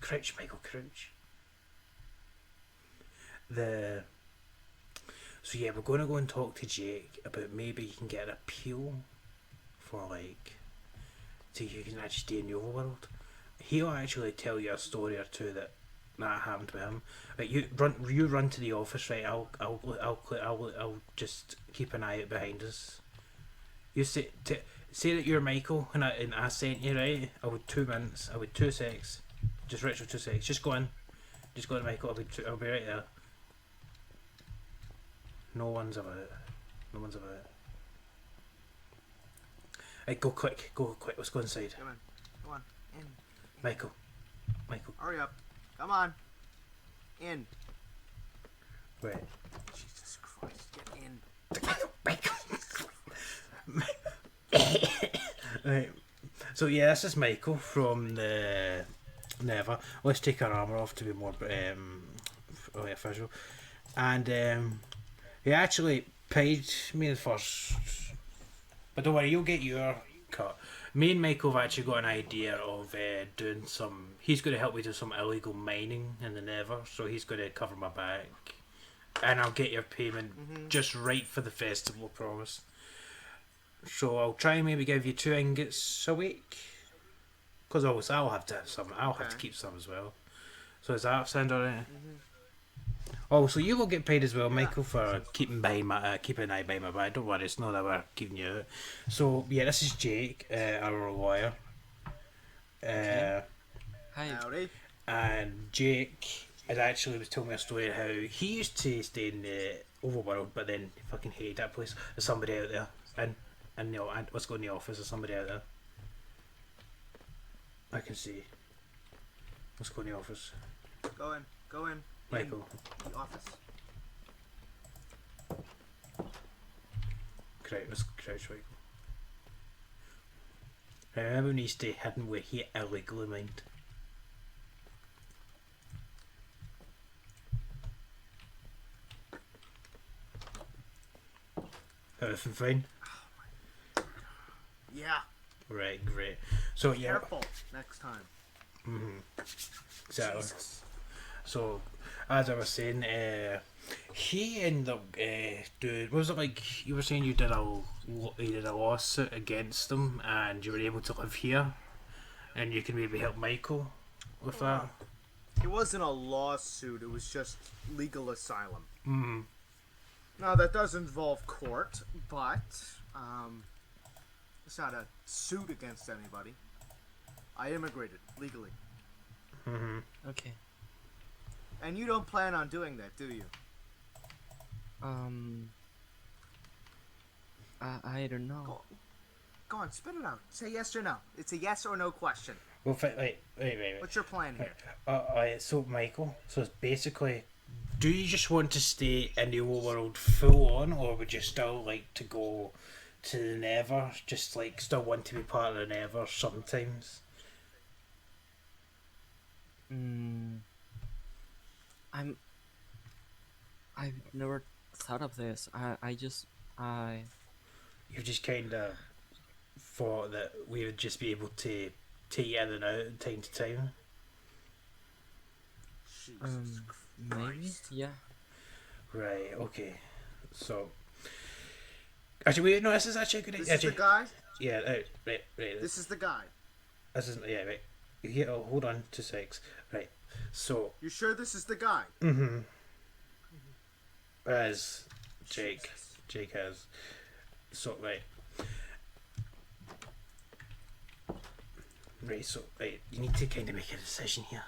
Crouch, Michael, crouch. So yeah, we're going to go and talk to Jake about maybe you can get an appeal for like, so you can actually stay in the overworld. He'll actually tell you a story or two that happened to him. Right, you run to the office, right? I'll just keep an eye out behind us. You say that you're Michael, and I sent you, right? I would 2 minutes. I would 2 secs. Just Richard, 2 secs. Just go in. Just go in, Michael. I'll be right there. No one's about. No one's about. Right, go quick. Go quick. Let's go inside. Come on. Come on. In. Michael. Michael. Hurry up. Come on. In. Wait. Jesus Christ. Get in. Michael. Right. So yeah, this is Michael from the Never. Let's take our armour off to be more official. And he actually paid me the first, but don't worry, you'll get your cut. Me and Michael have actually got an idea of doing some. He's going to help me do some illegal mining in the Nether, so he's going to cover my back, and I'll get your payment just right for the festival. Promise. So I'll try and maybe give you 2 ingots a week, because obviously I'll have to have some. I'll have to keep some as well. So is that sound alright? Oh, so you will get paid as well, Michael, for keeping an eye behind my back. Don't worry, it's not that we're keeping you out. So yeah, this is Jake, our lawyer. Hi. Howdy. And Jake was telling me a story how he used to stay in the overworld, but then he fucking hated that place. There's somebody out there, and let's go in the office. There's somebody out there. I can see. Let's go in the office. Go in. Go in. Michael. In the office. Let's crouch, Michael. Remember when he used to stay hidden where he illegally mined? Everything fine? Yeah. Right, great. So yeah. Careful next time. Exactly. Jesus. So, as I was saying, he ended up doing. Was it like you were saying you did a lawsuit against them, and you were able to live here, and you can maybe help Michael with that? It wasn't a lawsuit. It was just legal asylum. Mm-hmm. Now that does involve court, but it's not a suit against anybody. I immigrated legally. Mm-hmm. Okay. And you don't plan on doing that, do you? I don't know. Go on, spit it out. Say yes or no. It's a yes or no question. Well, wait. What's your plan here? So Michael, so it's basically, do you just want to stay in the overworld full on, or would you still like to go to the Nether? Just like still want to be part of the Nether sometimes? I've never thought of this. You just kind of thought that we would just be able to take you in and out time to time. Jesus maybe, Christ. yeah. Right. Okay. So. Actually, wait. No, this is actually a good idea. This is the guy? Yeah. Right. This is the guy. This isn't. Yeah. Right. Yeah. Oh, hold on. 2 secs. Right. So. You sure this is the guy? Mm-hmm. As Jake. Jesus. Jake has. So right. Right. So right. You need to kind of make a decision here.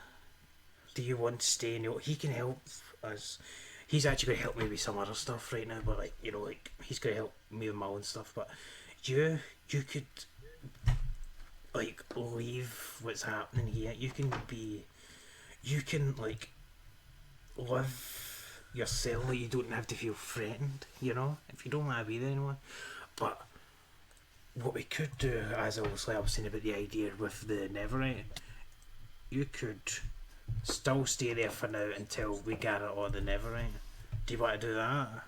Do you want to stay in? He can help us. He's actually going to help me with some other stuff right now, but like he's going to help me with my own stuff. But you could like leave what's happening here. You can like live yourself. Like you don't have to feel threatened. If you don't want to be there anymore. But what we could do, as I was saying about the idea with the Neverite, you could still stay there for now until we gather all the Neverite. Do you want to do that?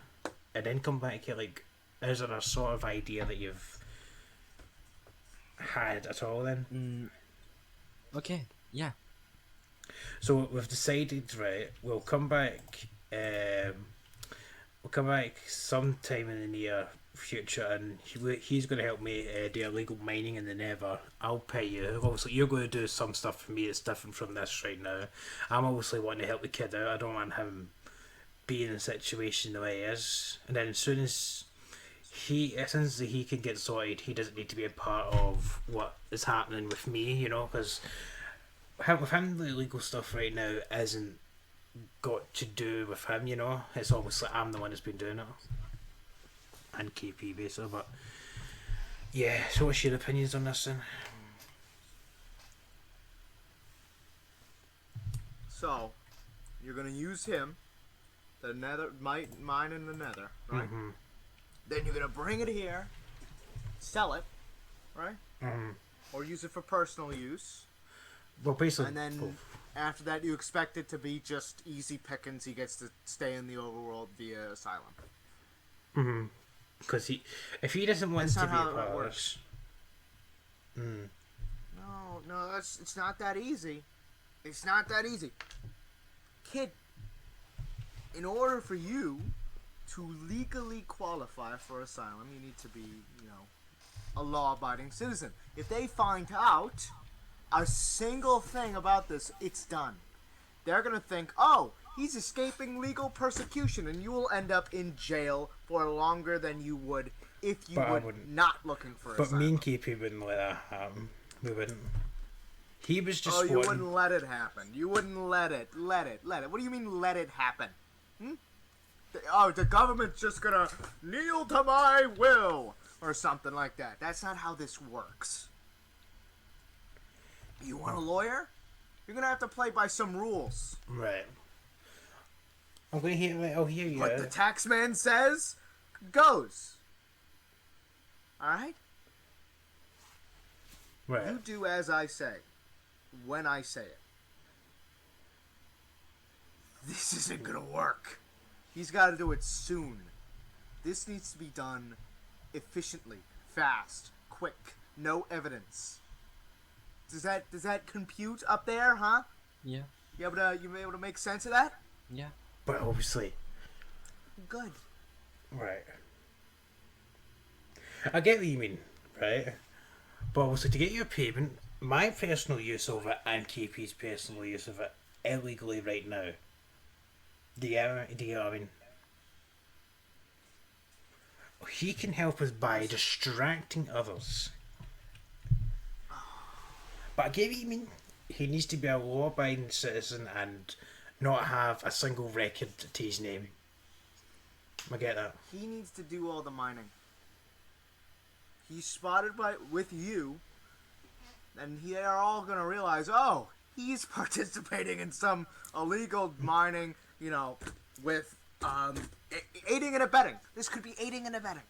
And then come back here, like, is there a sort of idea that you've had at all then? Okay, yeah. So we've decided, right? We'll come back. We'll come back sometime in the near future, and he's going to help me do illegal mining in the Nether. I'll pay you. Obviously, you're going to do some stuff for me that's different from this right now. I'm obviously wanting to help the kid out. I don't want him being in a situation the way he is. And then as soon as he can get sorted, he doesn't need to be a part of what is happening with me, you know, because with him, the illegal stuff right now isn't got to do with him, you know. It's obviously I'm the one that's been doing it. And KP basically, but yeah, so what's your opinions on this then? So, you're gonna use him, the nether, mine in the nether, right? Mm-hmm. Then you're gonna bring it here, sell it, right? Mm-hmm. Or use it for personal use. Well, basically, And then after that, you expect it to be just easy pickings. He gets to stay in the overworld via asylum. mm-hmm. Because if he doesn't want That's to not be how a it part of works. this, No, it's not that easy. It's not that easy. Kid, in order for you to legally qualify for asylum, you need to be, a law-abiding citizen. If they find out a single thing about this, it's done. They're gonna think, oh, he's escaping legal persecution, and you will end up in jail for longer than you would if you were not looking for but asylum. me and KP wouldn't let that happen. We wouldn't. He was just you wanting... wouldn't let it happen. You wouldn't let it. Let it. What do you mean, let it happen? The government's just gonna kneel to my will, or something like that. That's not how this works. You want a lawyer? You're gonna have to play by some rules. Right. I'm going to hear... I'll hear you. What the taxman says goes. Alright? Right. You do as I say, when I say it. This isn't gonna work. He's gotta do it soon. This needs to be done efficiently, fast, quick, no evidence. Does that compute up there, huh? Yeah. You able to make sense of that? Yeah. But obviously... Good. Right. I get what you mean, right? But obviously to get your payment, my personal use of it and KP's personal use of it illegally right now. Do you know what I mean? He can help us by distracting others. But I get what you mean. He needs to be a law-abiding citizen and not have a single record to his name. I get that. He needs to do all the mining. He's spotted with you, and they're all gonna realize, oh, he's participating in some illegal mining, with aiding and abetting. This could be aiding and abetting.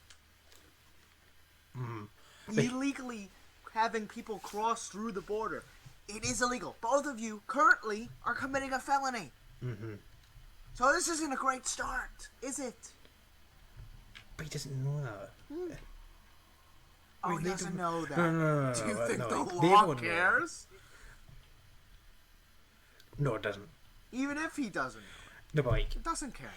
Illegally having people cross through the border. It is illegal. Both of you currently are committing a felony. Mm-hmm. So this isn't a great start, is it? But he doesn't know that. Oh, he doesn't know that. No. Do you think no, the they law would know. cares? No, it doesn't. Even if he doesn't know No, but like, it doesn't care.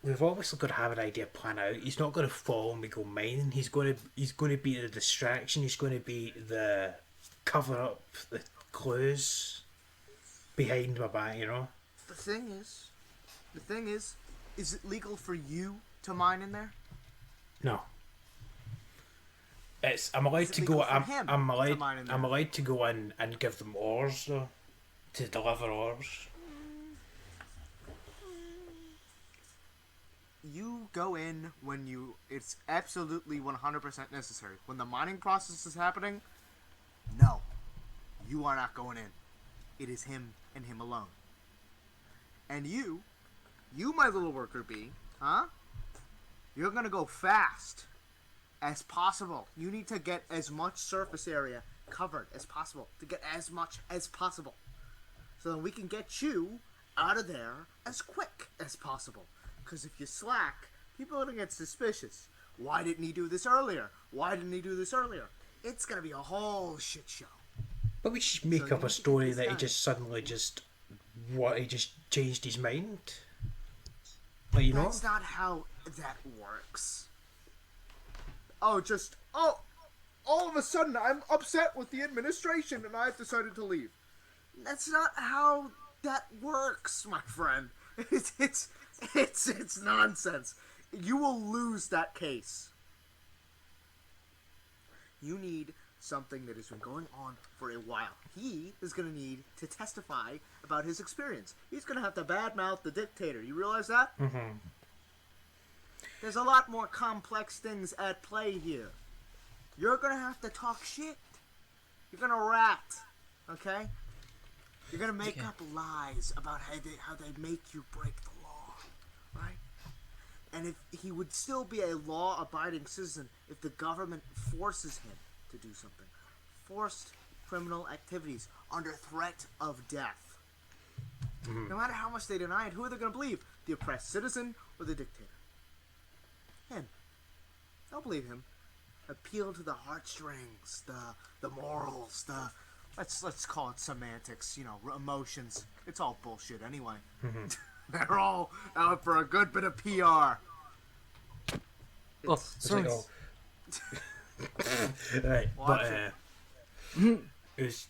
we've obviously got to have an idea planned out. He's not going to follow me go mining. He's going to be the distraction. He's going to be the cover up, the clues behind my back. You know. The thing is it legal for you to mine in there? No. I'm allowed to go. I'm allowed to go in and give them orders though, to deliver orders. You go in when it's absolutely 100% necessary. When the mining process is happening, no, you are not going in. It is him and him alone. And you, my little worker bee, huh? You're gonna go fast as possible. You need to get as much surface area covered as possible to get as much as possible, so that we can get you out of there as quick as possible. Because if you slack, people are going to get suspicious. Why didn't he do this earlier? It's going to be a whole shit show. But we should make up a story that he just suddenly just what, he just changed his mind? Like, you know? That's not how that works. Oh, all of a sudden I'm upset with the administration and I've decided to leave. That's not how that works, my friend. It's nonsense. You will lose that case. You need something that has been going on for a while. He is going to need to testify about his experience. He's going to have to badmouth the dictator. You realize that? Mm-hmm. There's a lot more complex things at play here. You're going to have to talk shit. You're going to rat. Okay? You're going to make up lies about how they make you break the law. Right? And if he would still be a law-abiding citizen if the government forces him to do something. Forced criminal activities under threat of death. Mm-hmm. No matter how much they deny it, who are they going to believe? The oppressed citizen or the dictator? Him. Don't believe him. Appeal to the heartstrings, the morals, the let's call it semantics, emotions. It's all bullshit anyway. Mm-hmm. They're all out for a good bit of PR. Oh, sorry. Right, but it was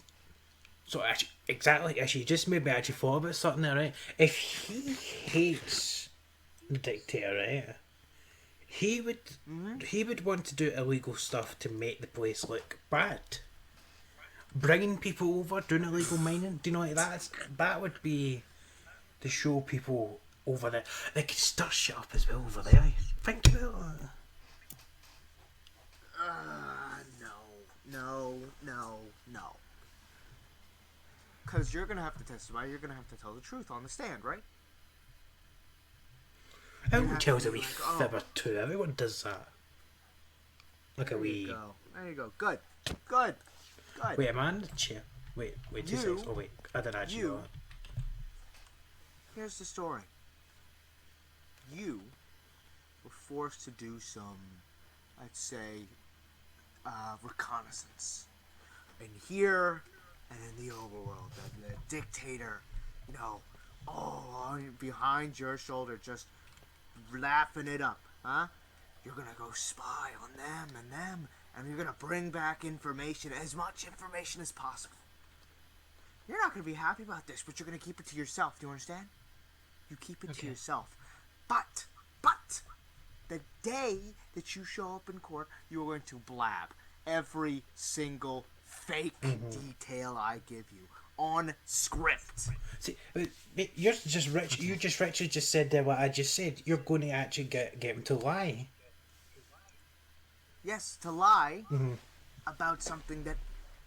so actually you just made me actually thought about something there, right? If he hates the dictator, right, he would want to do illegal stuff to make the place look bad. Bringing people over, doing illegal mining, do you know, like that would be to show people over there. They could stir shit up as well over there. Think about that. No. Because you're going to have to testify, you're going to have to tell the truth on the stand, right? Everyone tells a wee fib or two. Everyone does that. Like a wee... There you go. Good. Wait, am I in the chair? Wait 2 seconds. Oh wait, I didn't actually know that. Here's the story. You were forced to do some, let's say, reconnaissance. And here and in the overworld, the dictator, behind your shoulder, just laughing it up, huh? You're gonna go spy on them, and you're gonna bring back information, as much information as possible. You're not gonna be happy about this, but you're gonna keep it to yourself. Do you understand? You keep it to yourself. But, the day that you show up in court, you are going to blab every single fake detail I give you on script. See, you're just rich. You just Richard just said there what I just said. You're going to actually get him to lie. Yes, to lie about something that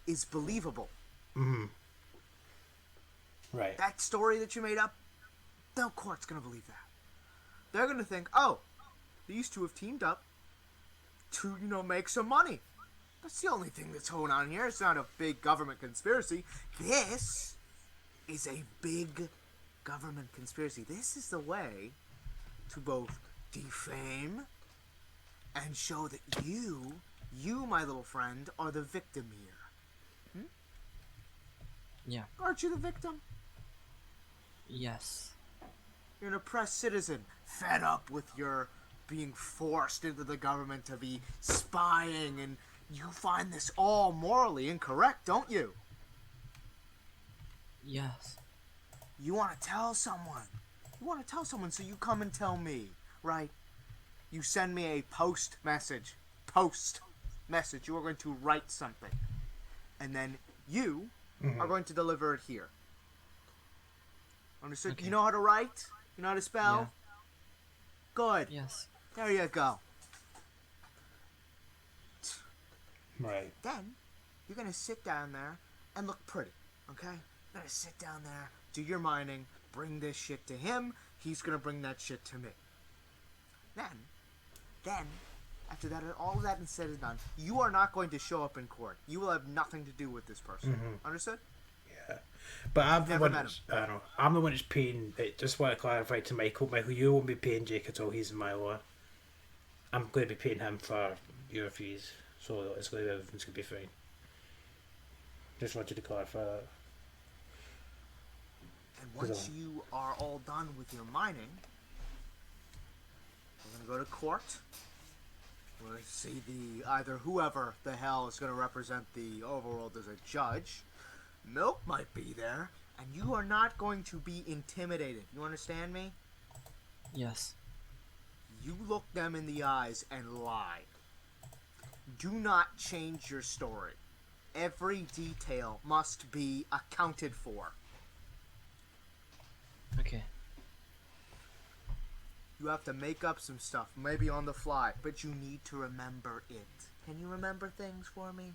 is believable. Mm-hmm. Right. That story that you made up, no court's going to believe that. They're going to think, oh, these two have teamed up to, make some money. That's the only thing that's going on here. It's not a big government conspiracy. This is a big government conspiracy. This is the way to both defame and show that you, my little friend, are the victim here. Yeah. Aren't you the victim? Yes. You're an oppressed citizen, fed up with your being forced into the government to be spying, and you find this all morally incorrect, don't you? Yes. You want to tell someone. So you come and tell me, right? You send me a post message. You are going to write something. And then you are going to deliver it here. Understood? Okay. You know how to write? You know how to spell? Yeah. Good. Yes. There you go. Right. Then, you're going to sit down there and look pretty, okay? You're going to sit down there, do your mining, bring this shit to him, he's going to bring that shit to me. Then, after that, all of that is said and done, you are not going to show up in court. You will have nothing to do with this person. Understood? Yeah. But I'm the Never one met that's, I don't know, I'm the one that's paying, just want to clarify to Michael, you won't be paying Jake at all, he's my lawyer. I'm going to be paying him for your fees, so everything's going to be fine. Just wanted to clarify that. And once you are all done with your mining, we're gonna go to court. We're gonna see either whoever the hell is gonna represent the overworld as a judge. Milk might be there, and you are not going to be intimidated. You understand me? Yes. You look them in the eyes and lie. Do not change your story. Every detail must be accounted for. Okay. You have to make up some stuff, maybe on the fly, but you need to remember it. Can you remember things for me?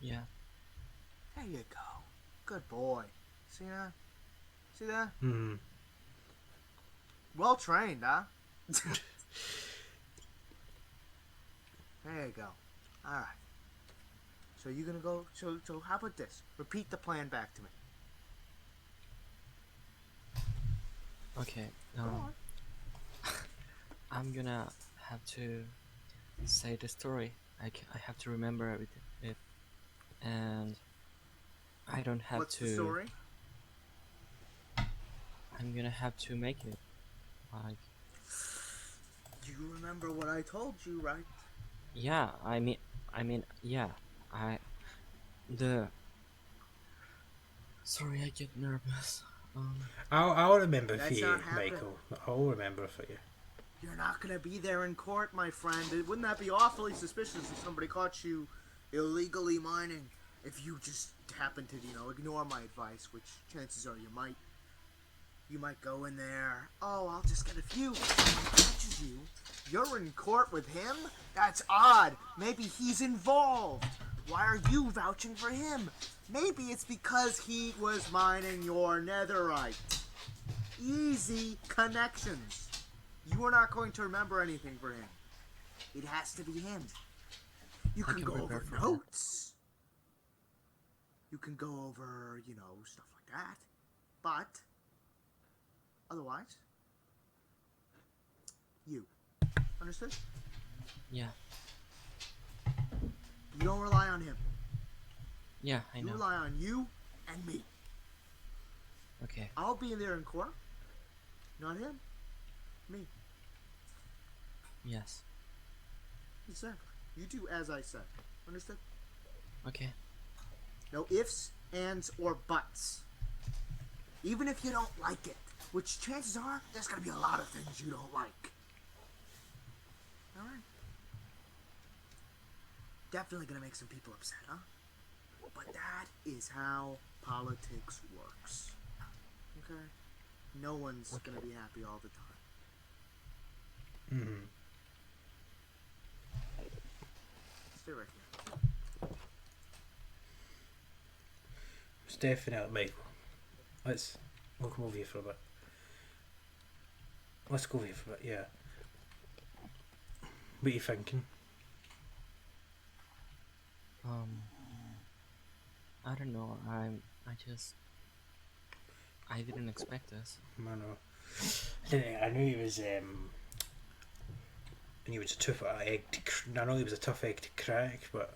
Yeah. There you go. Good boy. See that? See that? Hmm. Well trained, huh? There you go. Alright. So you're gonna go, so how about this? Repeat the plan back to me. Okay. Go on. I'm gonna have to say the story. I have to remember everything. And I don't have What's to. the story? I'm gonna have to make it. Like, You remember what I told you, right? yeah. Yeah. I. The. Sorry, I get nervous. I'll remember for That's you, not happening. Michael. I'll remember for you. You're not gonna be there in court, my friend. Wouldn't that be awfully suspicious if somebody caught you illegally mining? If you just happen to, ignore my advice, which chances are you might. You might go in there. Oh, I'll just get a few. If someone catches you, you're in court with him? That's odd. Maybe he's involved. Why are you vouching for him? Maybe it's because he was mining your netherite. Easy connections. You are not going to remember anything for him. It has to be him. You I can can go prepare over for that. notes. You can go over, stuff like that. But, otherwise, you. Understood? Yeah. You don't rely on him. Yeah. I You know. rely on you and me. Okay. I'll be in there in court. Not him. Me. Yes. Exactly. You do as I said. Understood? Okay. No ifs, ands, or buts. Even if you don't like it, which chances are there's gonna be a lot of things you don't like. Alright. Definitely gonna make some people upset, huh? But that is how politics works. Okay? No one's gonna be happy all the time. Hmm. Stay right here. It's definitely Michael. We'll come over here for a bit. Let's go over here for a bit, yeah. What are you thinking? I don't know. I didn't expect this. I know. I knew he was and he was a tough egg I know he was a tough egg to crack, but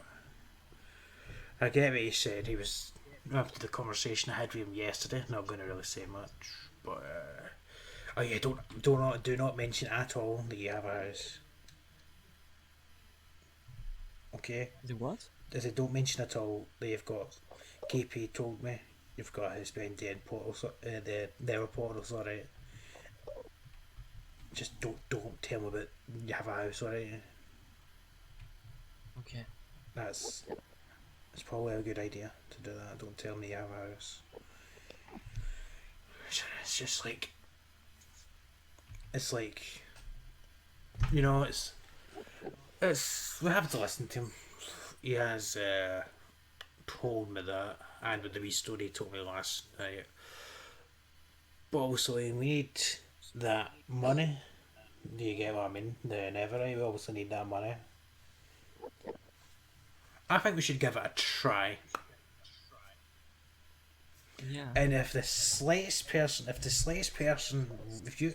I get what he said. He was, after the conversation I had with him yesterday, not going to really say much, but oh yeah, do not mention at all that you have a house. Okay? The what? I said don't mention at all that you've got, KP told me you've got a house behind the end portal, the Nether portals, alright? Just don't tell me about you have a house, alright? Okay. It's probably a good idea to do that. Don't tell me you have a house. It's just like, it's we have to listen to him. He has told me that, and with the wee story he told me last night. But also we need that money. Do you get what I mean? The netherite, we obviously need that money. I think we should give it a try. Yeah. And if you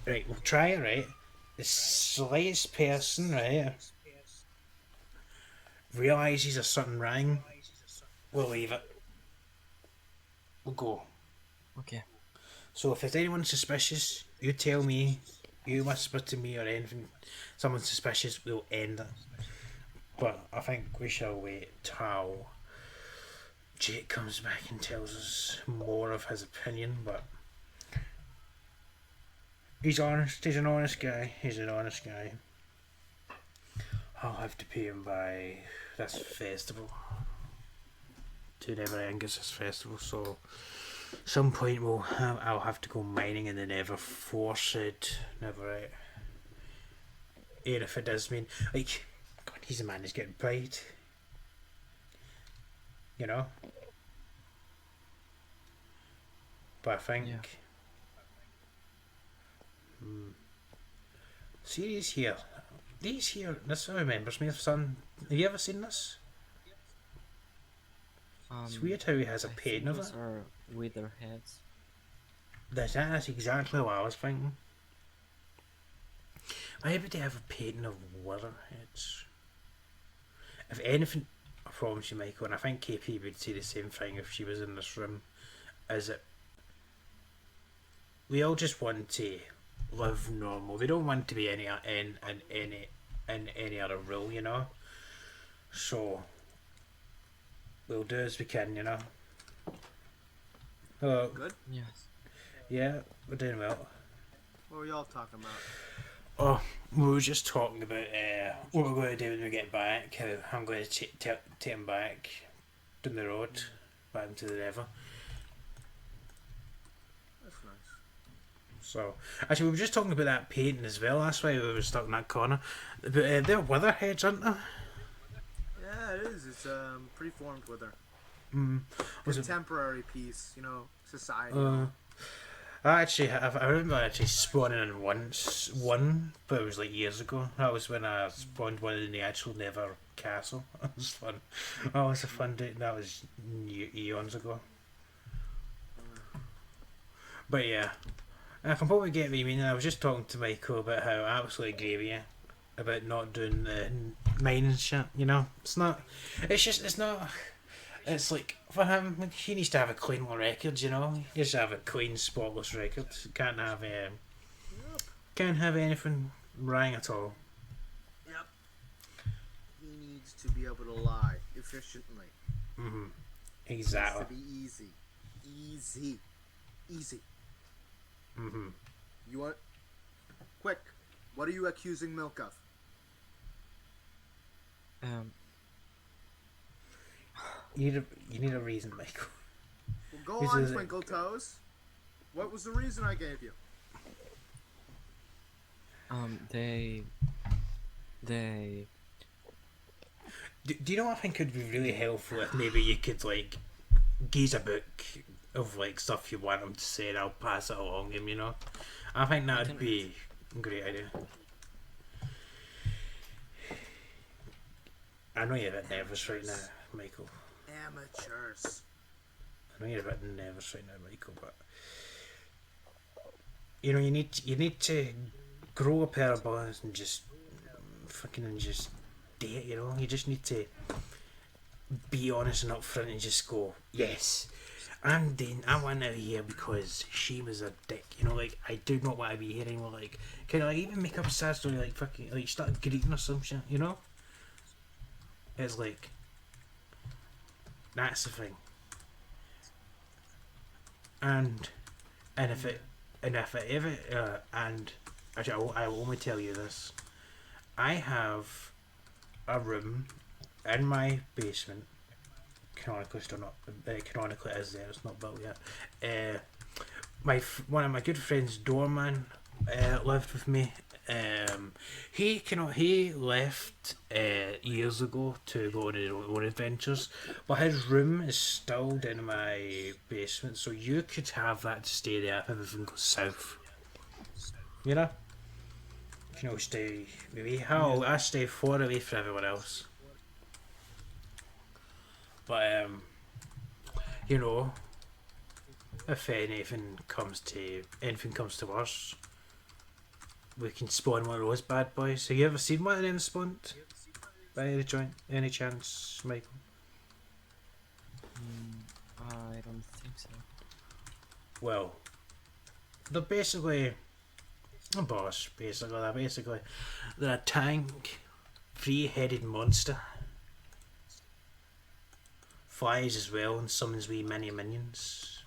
right, we'll try it, right? The slightest person, right, realises there's something wrong, we'll leave it. We'll go. Okay. So if there's anyone suspicious, you tell me, you whisper to me or anything, someone suspicious, we'll end it. But I think we shall wait till Jake comes back and tells us more of his opinion, but he's honest, he's an honest guy, he's an honest guy. I'll have to pay him by this festival. To Never Angus this festival, so some point I'll have to go mining in the Never Forced Never. Even if it does mean like, God, he's a man who's getting paid, you know. But I think Yeah. series here, these here, this remembers me of some. Have you ever seen this? It's weird how he has a I painting think of those it. are wither heads. That's exactly what I was thinking. Why would they have a painting of Witherheads? If anything, I promise you, Michael, and I think KP would say the same thing if she was in this room, is that we all just want to live normal. We don't want to be in any other role, you know. So we'll do as we can, you know. Oh, Good. Yes. yeah, we're doing well. What were y'all talking about? Oh, we were just talking about what we're going to do when we get back. How I'm going to take him back down the road, back into the river. That's nice. So, actually, we were just talking about that painting as well. That's why we were stuck in that corner. But they're Witherheads, aren't they? Yeah, it is. It's preformed wither. Was it? Contemporary piece, society. I remember actually spawning in one, but it was like years ago. That was when I spawned one in the actual Never Castle. That was fun. That was a fun day. That was eons ago. But yeah, I can probably get what you mean. I was just talking to Michael about how I absolutely agree with you about not doing the mining shit. You know, it's not. It's just. It's not. It's like for him, like, he needs to have a clean record. You know, he needs to have a clean, spotless record. Can't have anything wrong at all. Yep. He needs to be able to lie efficiently. Exactly. It needs to be easy. Easy. Easy. You want... Quick. What are you accusing Milk of? You need a reason, Michael. Well, go This on, is- Twinkle Toes. What was the reason I gave you? They Do you know what I think could be really helpful if maybe you could like geese a book of like stuff you want him to say and I'll pass it along him, you know? I think that'd be a great idea. I know you're a bit nervous right now, Michael. Amateurs. I know you're a bit nervous right now, Michael, but you know you need to grow a pair of balls and just date. You know, you just need to be honest and upfront and just go, yes, I'm dating. I went out here because she was a dick. You know, like I do not want to be here anymore. Like, can I even make up a sad story like fucking like start greeting or some shit? You know, it's like that's the thing. And if it ever and actually I will only tell you this, I have a room in my basement. Canonically still not canonically it is there, it's not built yet. One of my good friends, Doorman, lived with me. He left years ago to go on his own adventures, but his room is still down in my basement, so you could have that to stay there if everything goes south. You know, you can all stay maybe how I stay far away from everyone else. But you know, if anything comes to us, we can spawn one of those bad boys. Have you ever seen one of them spawned? By any chance, Michael? I don't think so. well, they're basically a boss. They're a tank, three-headed monster. Flies as well and summons wee mini minions.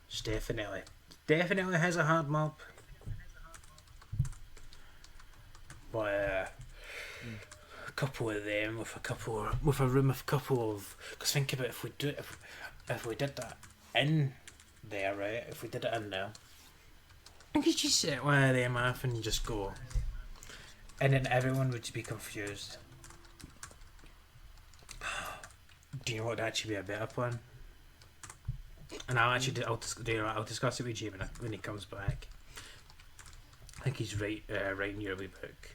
It's definitely has a hard mob. But Mm. a couple of them with a room of a couple of. Because think about if we did that in there, right? If we did it in there, I could just set one of them off and just go, and then everyone would be confused. Do you know what would actually be a better plan? And I'll discuss it with Jay when he comes back. I think he's writing your wee book,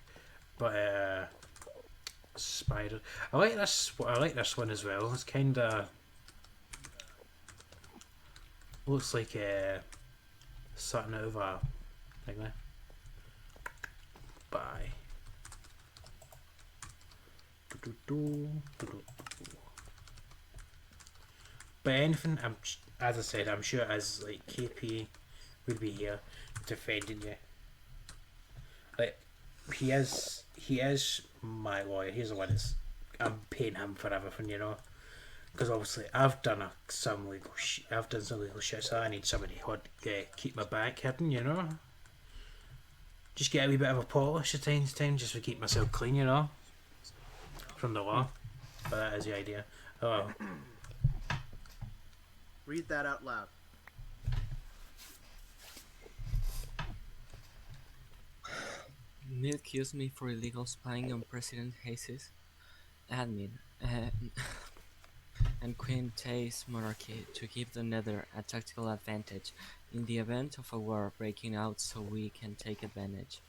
but spider. I like this one as well. It's kind of looks like something out of a thing there. Bye. But anything, as I said, I'm sure as like KP would be here defending you. Like he is my lawyer. He's the one that's I'm paying him for everything, you know. Because obviously I've done some legal shit, so I need somebody who keep my back hidden, you know. Just get a wee bit of a polish at times, just to keep myself clean, you know, from the law. But that is the idea. Oh. Read that out loud. Mill accused me for illegal spying on President Hayes' admin and Queen Tay's monarchy to give the Nether a tactical advantage in the event of a war breaking out so we can take advantage.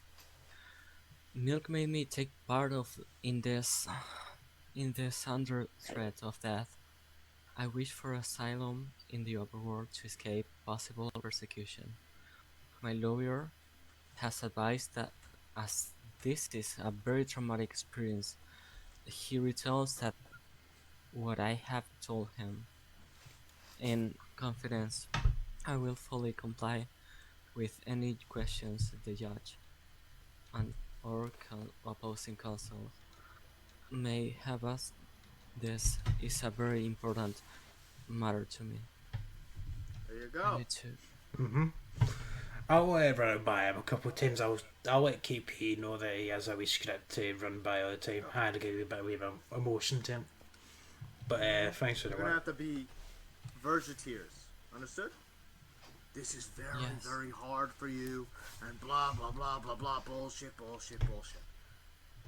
Milk made me take part in this under threat of death. I wish for asylum in the overworld to escape possible persecution. My lawyer has advised that as this is a very traumatic experience, he retells that what I have told him. In confidence, I will fully comply with any questions the judge and or opposing counsel may have asked. This is a very important matter to me. There you I go. need to. I'll run it by him a couple of times. I'll let KP know that he has a wee script to run by all the time. I had to give you a bit of emotion to him. But thanks for the You're gonna work. have to be verge of tears. Understood? This is very, Yes. very hard for you, and blah blah blah blah blah bullshit.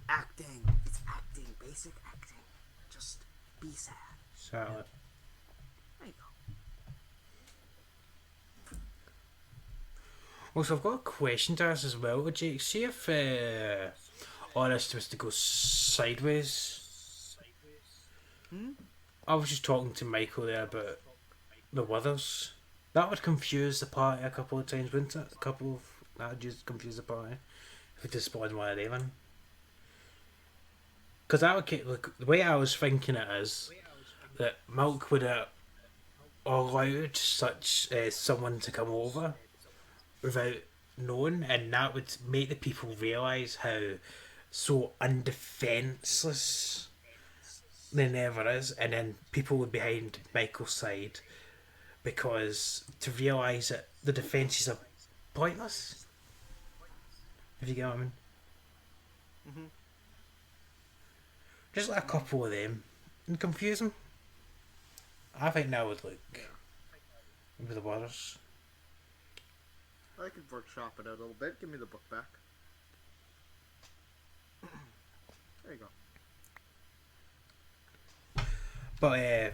Acting. It's acting. Basic acting. Just be sad. So, There you go. also, I've got a question to ask as well, Jake. See if all this was to go sideways. I was just talking to Michael there about the Withers. That would confuse the party a couple of times, wouldn't it? That would just confuse the party if it just spawned one of them in. Because that would look, the way I was thinking it is that Milk would have allowed such someone to come over without knowing, and that would make the people realise how so undefenceless the Never is, and then people would be behind Michael's side because to realise that the defences are pointless. If you get what I mean. Mm-hmm. Just like a couple of them and confuse them. I think that would look with the waters. I could workshop it out a little bit. Give me the book back. There you go. But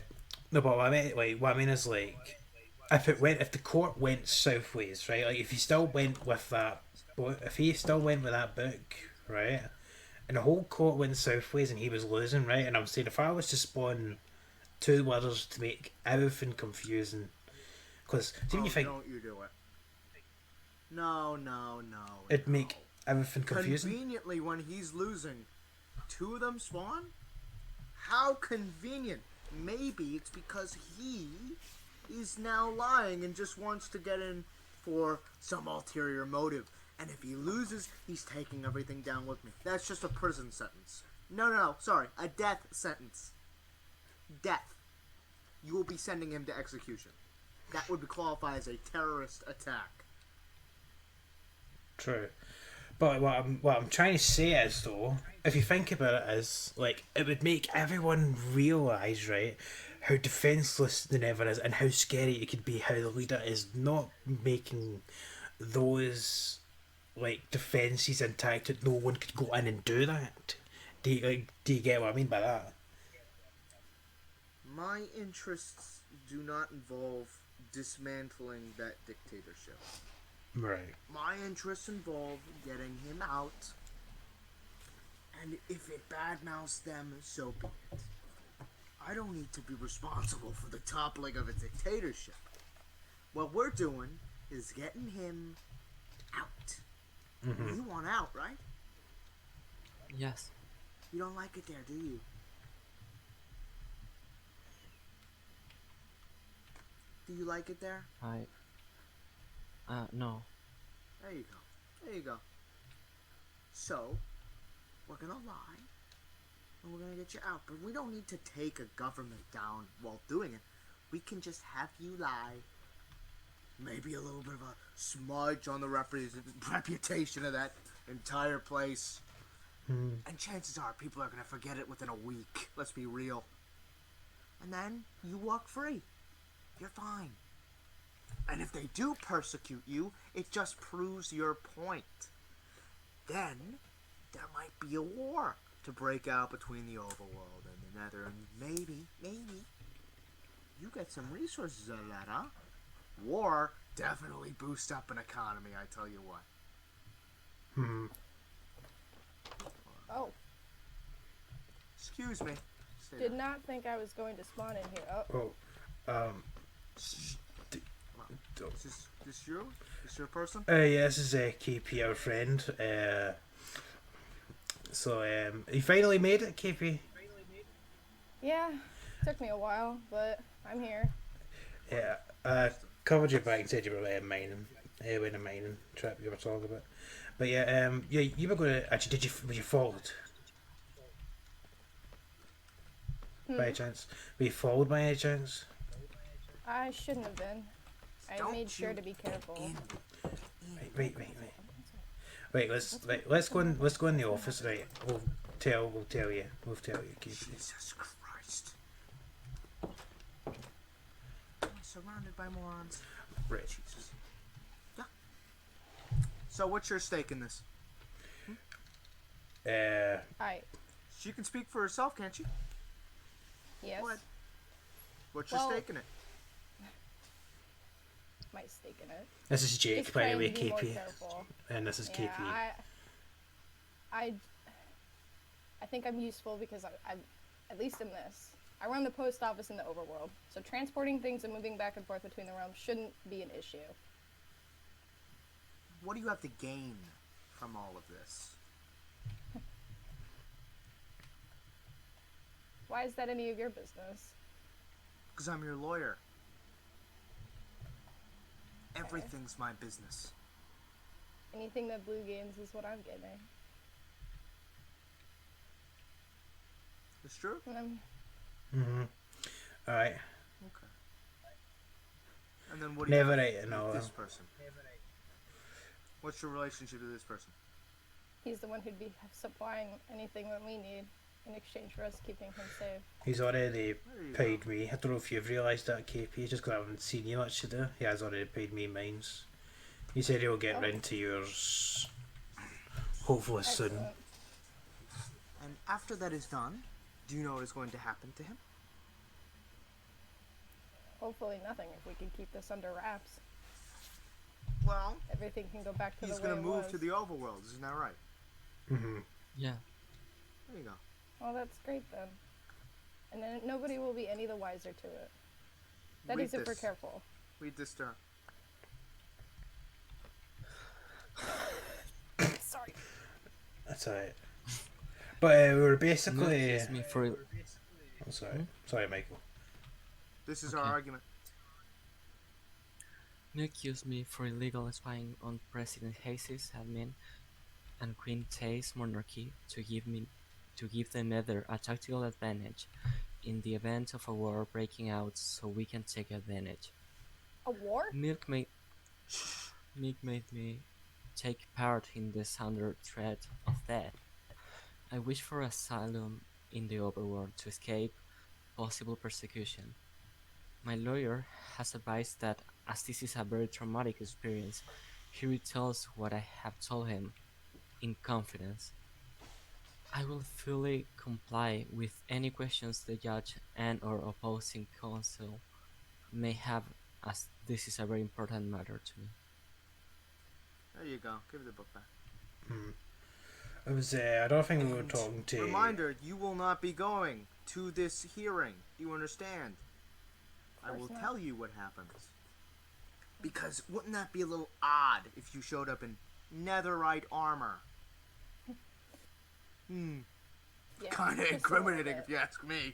no, but what I mean is like, if the court went southways, right? Like if he still went with that, if he still went with that book, right? And the whole court went southways and he was losing, right? And I'm saying if I was to spawn two words to make everything confusing, because see when you think Don't you do it. No. it'd make everything confusing. Conveniently, when he's losing, two of them spawn? How convenient. Maybe it's because he He's now lying and just wants to get in for some ulterior motive. And if he loses, he's taking everything down with me. That's just a prison sentence. No, sorry, a death sentence. Death. You will be sending him to execution. That would qualify as a terrorist attack. True. But what I'm trying to say is, though, if you think about it, is like it would make everyone realise, right, how defenceless the Never is and how scary it could be. How the leader is not making those like defences intact that no one could go in and do that. Do you get what I mean by that? My interests do not involve dismantling that dictatorship. Right. My interests involve getting him out, and if it badmouths them, so be it. I don't need to be responsible for the toppling of a dictatorship. What we're doing is getting him out. Mm-hmm. You want out, right? Yes. You don't like it there, do you? Do you like it there? No. There you go. There you go. So, we're gonna lie, and we're gonna get you out. But we don't need to take a government down while doing it. We can just have you lie. Maybe a little bit of a smudge on the reputation of that entire place. And chances are people are gonna forget it within a week. Let's be real. And then you walk free. You're fine. And if they do persecute you, it just proves your point. Then, there might be a war to break out between the overworld and the nether, and maybe, you get some resources out of that, huh? War definitely boosts up an economy, I tell you what. Oh, Excuse me. Stay did there. not think I was going to spawn in here. Oh, Oh. Shh. Is this you? Is this your person? Yeah, this is KP, our friend. You finally made it, KP. yeah. Took me a while, but I'm here. Yeah, covered your back and said you were mining, when a mining trip you were talking about. But yeah, you were going to actually. Were you followed by any chance? Were you followed by any chance? I shouldn't have been. I Don't made sure you to be careful. Wait. Wait, let's go in the office, right? We'll tell you, KP. Jesus Christ. I'm surrounded by morons. Right. Jesus. Yeah. So what's your stake in this? I She can speak for herself, can't she? yes. What? What's your Well- stake in it? My stake in it. This is Jake, Just by the trying way, to be more KP, careful. and this is Yeah, KP. I think I'm useful because I at least in this. I run the post office in the overworld, so transporting things and moving back and forth between the realms shouldn't be an issue. What do you have to gain from all of this? Why is that any of your business? Because I'm your lawyer. Everything's my business. Anything that Blue gains is what I'm getting. It's true? And I'm Alright. Okay. And then what do you Never have right, with no. this person? What's your relationship to this person? he's the one who'd be supplying anything that we need in exchange for us keeping him safe. He's already There you paid me. I don't know if you've realised that, KP, just because I haven't seen you much today. He has already paid me mines. He said he'll get Oh. round to yours hopefully soon. Excellent. And after that is done, do you know what is going to happen to him? Hopefully nothing if we can keep this under wraps. Well, Everything can go back to he's the way going it to move was. to the overworld, isn't that right? Mm-hmm. Yeah. There you go. Well, that's great then. And then nobody will be any the wiser to it. That Read is if we're this. careful. Read this down. Sorry. That's alright. But we were basically. Me for I'm sorry. Sorry, Michael. This is Okay. our argument. You accuse me for illegal spying on President Hayes' admin and Queen Tay's monarchy to give the Nether a tactical advantage in the event of a war breaking out so we can take advantage. A war? Milk made me take part in this under threat of death. I wish for asylum in the overworld to escape possible persecution. My lawyer has advised that as this is a very traumatic experience, he retells what I have told him in confidence. I will fully comply with any questions the judge and or opposing counsel may have, as this is a very important matter to me. There you go. Give the book back. It was. I don't think we were And talking to. reminder: you will not be going to this hearing. Do you understand? I will course not. tell you what happens. Because wouldn't that be a little odd if you showed up in netherite armor? Yeah, Kind of just a little incriminating bit. if you ask me.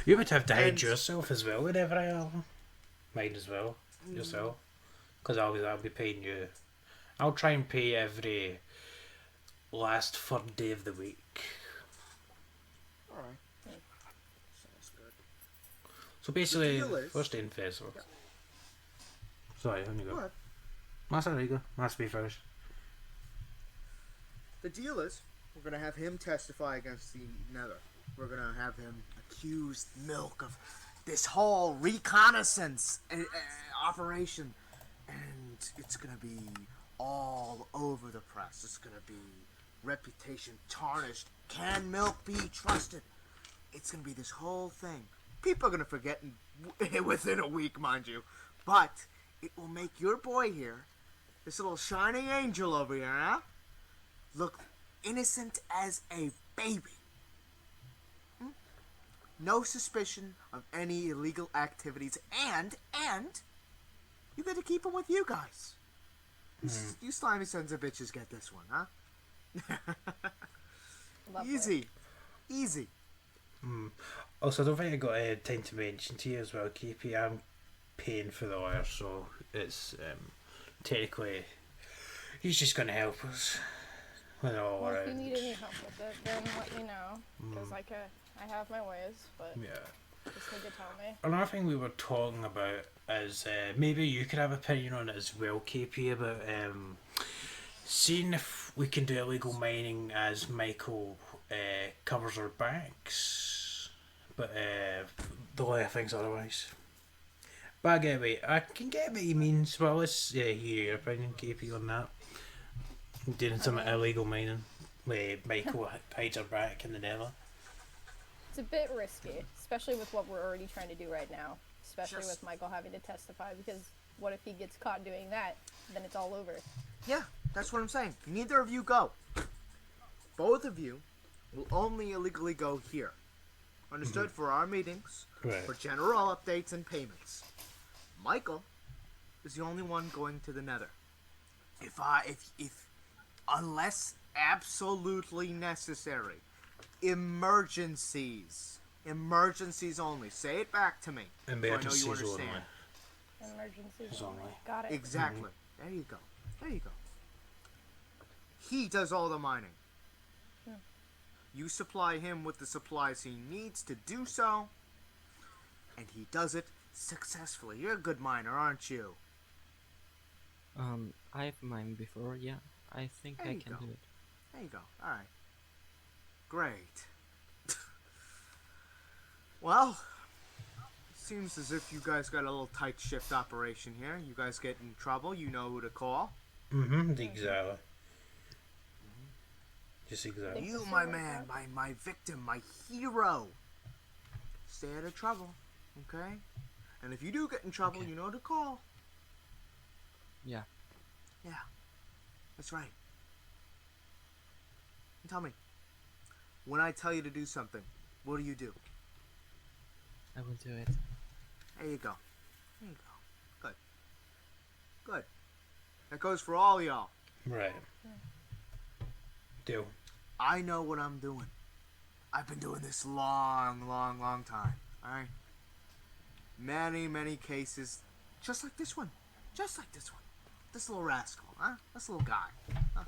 You would have to hide And- yourself as well whenever I am. Mine as well. Yourself. Because I'll be paying you. I'll try and pay every last third day of the week. Alright. Sounds good. So basically, deal is- first day in festival. Yeah. Sorry, on you go. But That's alright, go. That's me first. the deal is, we're gonna have him testify against the Nether. We're gonna have him accuse Milk of this whole reconnaissance operation, and it's gonna be all over the press. It's gonna be reputation tarnished. Can Milk be trusted? It's gonna be this whole thing. People are gonna forget within a week, mind you, but it will make your boy here, this little shining angel over here, huh? Look innocent as a baby. No suspicion of any illegal activities, and you get to keep him with you guys. You slimy sons of bitches get this one, huh? Lovely. Easy. Also, I don't think I got time to mention to you as well, KP. I'm paying for the lawyer, so it's technically he's just going to help us with it all Well, if you around. need any help with it, then let me know. Because I have my ways, but Yeah. just need to tell me. Another thing we were talking about is maybe you could have an opinion on it as well, KP, about seeing if we can do illegal mining as Michael covers our backs, but the lawyer thinks otherwise. But I can get what he means. Well, let's hear your opinion, KP, on that. Doing some illegal mining where Michael hides our back in the Nether. It's a bit risky, especially with what we're already trying to do right now. Especially Just- with Michael having to testify, because what if he gets caught doing that? Then it's all over. Yeah, that's what I'm saying. Neither of you go. Both of you will only illegally go here. Understood? For our meetings, Right. for general updates and payments. Michael is the only one going to the Nether. If unless absolutely necessary, emergencies only. Say it back to me. So I know you Emergencies understand. only. Emergencies It's only. only. Got it. Exactly. There you go. He does all the mining. You supply him with the supplies he needs to do so, and he does it successfully. You're a good miner, aren't you? I've mined before, yeah. I think There I you can go. do it. There you go. Alright. Great. Well, seems as if you guys got a little tight shift operation here. You guys get in trouble, you know who to call. Exactly. Just exactly. You, Think my so, man, like my victim, my hero. Stay out of trouble, okay? And if you do get in trouble, Okay. you know who to call. Yeah. Yeah, that's right. And tell me, when I tell you to do something, what do? I will do it. There you go. Good. That goes for all y'all. Right. Deal. I know what I'm doing. I've been doing this long time. Alright? many, many cases, just like this one. Just like this one. This little rascal, huh? This little guy. Huh?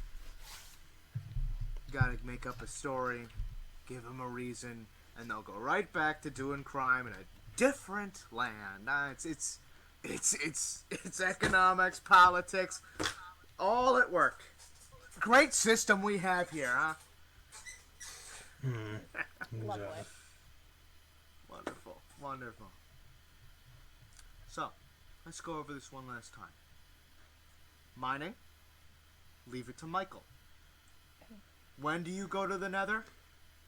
Gotta make up a story, give him a reason, and they'll go right back to doing crime in a different land. It's economics, politics, all at work. Great system we have here, huh? Lovely. Wonderful, wonderful. So, let's go over this one last time. Mining, leave it to Michael. When do you go to the Nether?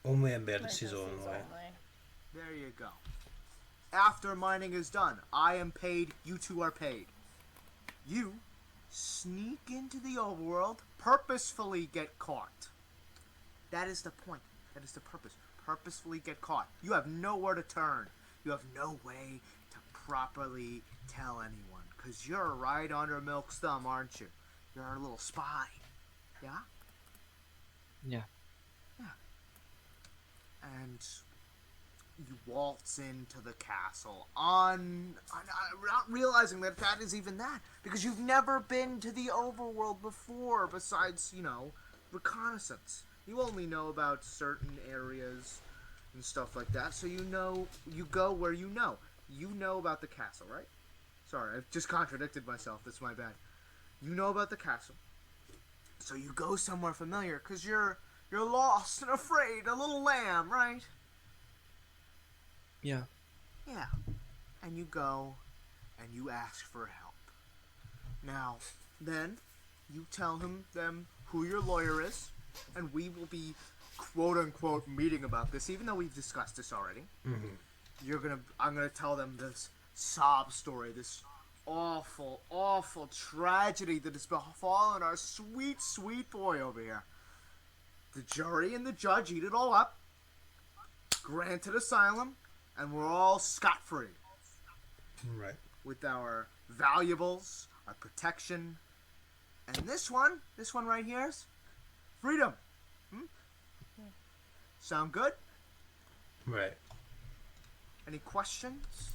Only emergencies only. There you go. After mining is done, I am paid, you two are paid. You sneak into the overworld, purposefully get caught. That is the point. That is the purpose. Purposefully get caught. You have nowhere to turn. You have no way to properly tell anyone. Because you're right under Milk's thumb, aren't you? You're our little spy. Yeah? Yeah. Yeah. And you waltz into the castle not realizing that is even that. Because you've never been to the overworld before besides, reconnaissance. You only know about certain areas and stuff like that. So you go where you know. You know about the castle, right? Sorry, I've just contradicted myself. That's my bad. You know about the castle. So you go somewhere familiar because you're lost and afraid, a little lamb, right? Yeah. Yeah. And you go and you ask for help. Now, then you tell them who your lawyer is, and we will be quote unquote meeting about this, even though we've discussed this already. Mm-hmm. I'm gonna tell them this sob story, this awful, awful tragedy that has befallen our sweet, sweet boy over here. The jury and the judge eat it all up, granted asylum, and we're all scot-free. Right. With our valuables, our protection, and this one right here is freedom. Sound good? Right. Any questions?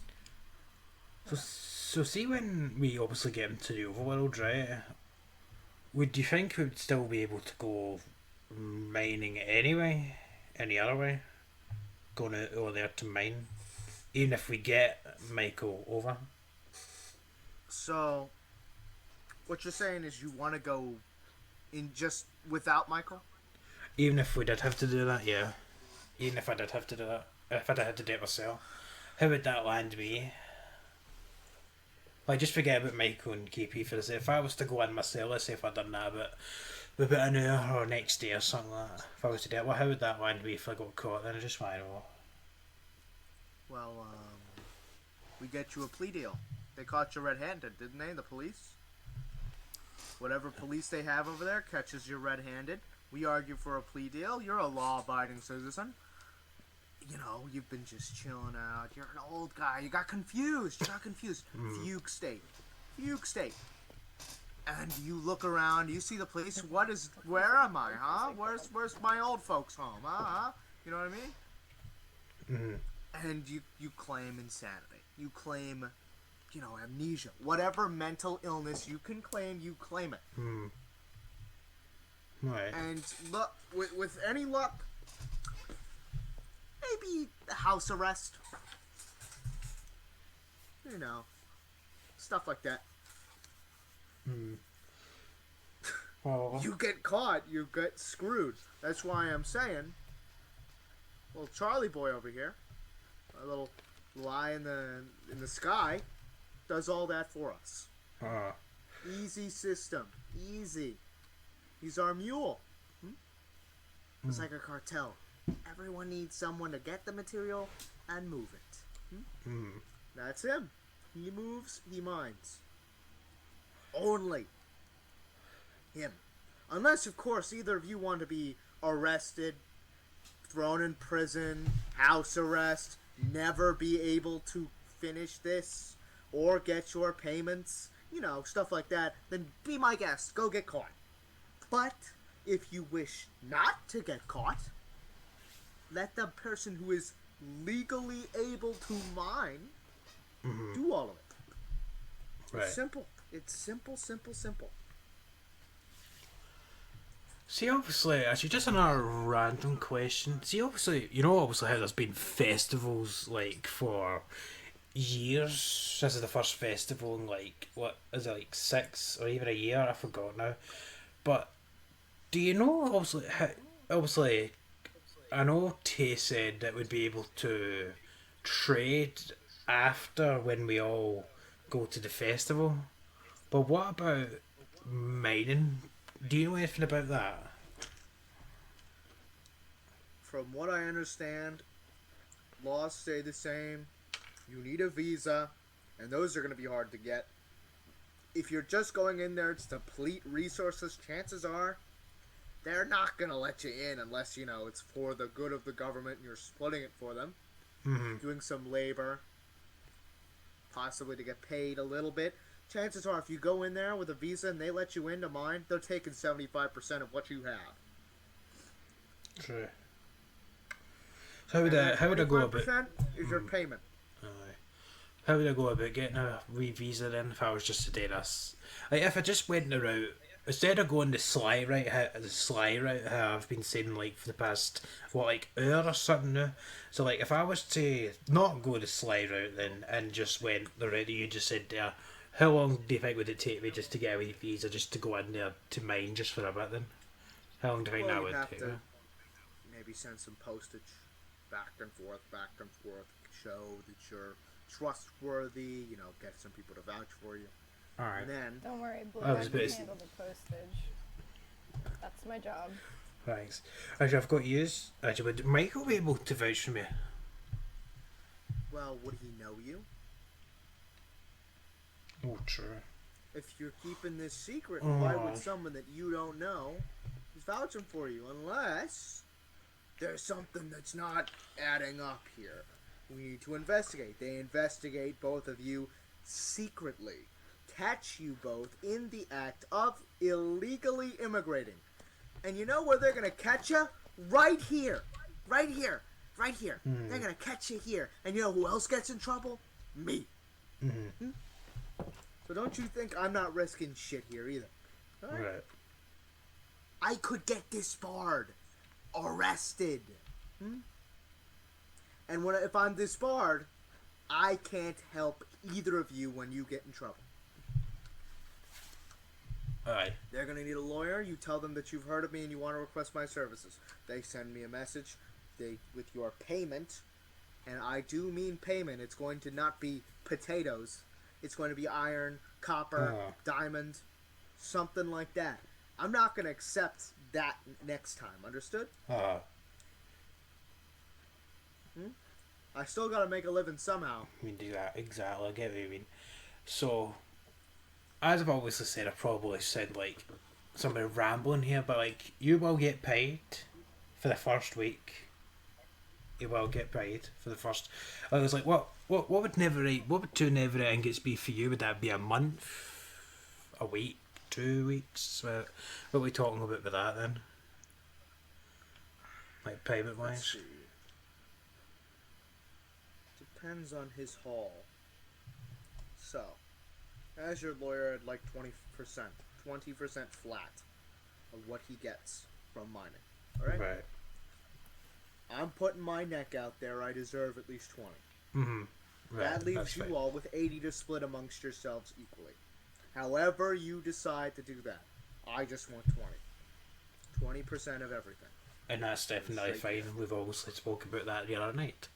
So see when we obviously get into the overworld, right? Would you think we'd still be able to go mining anyway? Any other way? Going out over there to mine? Even if we get Michael over? So, what you're saying is you want to go in just without Michael? Even if we did have to do that, yeah. Even if I did have to do that. If I did have to do it myself. How would that land me? Like, just forget about Michael and KP for this. If I was to go in myself, let's say if I'd done that about an hour or next day or something like that. If I was to do it, well, how would that land me if I got caught? Then I just want to know. Well, we get you a plea deal. They caught you red-handed, didn't they, the police? Whatever police they have over there catches you red-handed. We argue for a plea deal. You're a law-abiding citizen. You've been just chilling out. You're an old guy. You got confused. Fugue state. And you look around. You see the police. Where am I, huh? Where's my old folks' home, huh? You know what I mean? Mm-hmm. And you claim insanity. You claim, amnesia. Whatever mental illness you can claim, you claim it. Hmm. Right. And look, with any luck, maybe house arrest. Stuff like that. Well, You get caught, you get screwed. That's why I'm saying, little Charlie boy over here, a little lie in the sky, does all that for us. Easy system, easy. He's our mule. It's like a cartel. Everyone needs someone to get the material and move it. That's him. He moves, he mines. Only him. Unless, of course, either of you want to be arrested, thrown in prison, house arrest, never be able to finish this, or get your payments, stuff like that, then be my guest. Go get caught. But if you wish not to get caught, let the person who is legally able to mine Do all of it. Right. It's simple. It's simple, simple, simple. See, obviously, actually, just another random question. See, obviously, you know, obviously, how there's been festivals like for years. This is the first festival in like what is it, like 6 or even a year? I forgot now. But do you know, obviously, how, obviously, I know Tay said that we'd be able to trade after when we all go to the festival. But what about mining? Do you know anything about that? From what I understand, laws stay the same. You need a visa, and those are going to be hard to get. If you're just going in there to deplete resources, chances are they're not going to let you in unless, it's for the good of the government and you're splitting it for them. Mm-hmm. Doing some labor, possibly to get paid a little bit. Chances are if you go in there with a visa and they let you into mine, they're taking 75% of what you have. True. So how would I go about? 25% is your payment. How would I go about getting a wee visa then if I was just to do this? Like if I just went the route instead of going the sly route, how I've been saying like for the past hour or something now. So like if I was to not go the sly route then and just went the route that you just said there, how long do you think would it take me just to get a wee visa just to go in there to mine just for a bit then? How long do you think that Well, would you have take to me? maybe send some postage back and forth, show that you're trustworthy, get some people to vouch for you. Alright. And then, Don't worry, Blue. I I was can basi- handle the postage. That's my job. Thanks. Actually I've got yous. Actually would Michael be able to vouch for me? well, would he know you? Oh true. If you're keeping this secret, Oh. why would someone that you don't know is vouching for you? Unless there's something that's not adding up here. We need to investigate. They investigate both of you secretly. Catch you both in the act of illegally immigrating. And you know where they're going to catch you? Right here. Right here. Right here. They're going to catch you here. And you know who else gets in trouble? Me. Mm-hmm. So don't you think I'm not risking shit here either. All right? Right. I could get disbarred. Arrested. And if I'm disbarred, I can't help either of you when you get in trouble. Aye. They're going to need a lawyer. You tell them that you've heard of me and you want to request my services. They send me a message with your payment. And I do mean payment. It's going to not be potatoes. It's going to be iron, copper, diamond, something like that. I'm not going to accept that next time. Understood? I still got to make a living somehow. I mean, do that exactly. I get what you mean. So, as I've obviously said, I probably said like somebody rambling here, but like you will get paid for the first week. You will get paid for the first. I was like, what would Neverite? What would 2 Neverite ingots be for you? Would that be a month, a week, 2 weeks? What are we talking about with that then? Like payment Let's wise. see. Depends on his haul. So, as your lawyer, I'd like 20%. 20% flat of what he gets from mining. Alright? Right. I'm putting my neck out there. I deserve at least 20. Mm-hmm. Right. That leaves that's you fine. all with 80 to split amongst yourselves equally. However you decide to do that. I just want 20. 20% of everything. And that's definitely Straight fine. We've obviously spoke about that the other night.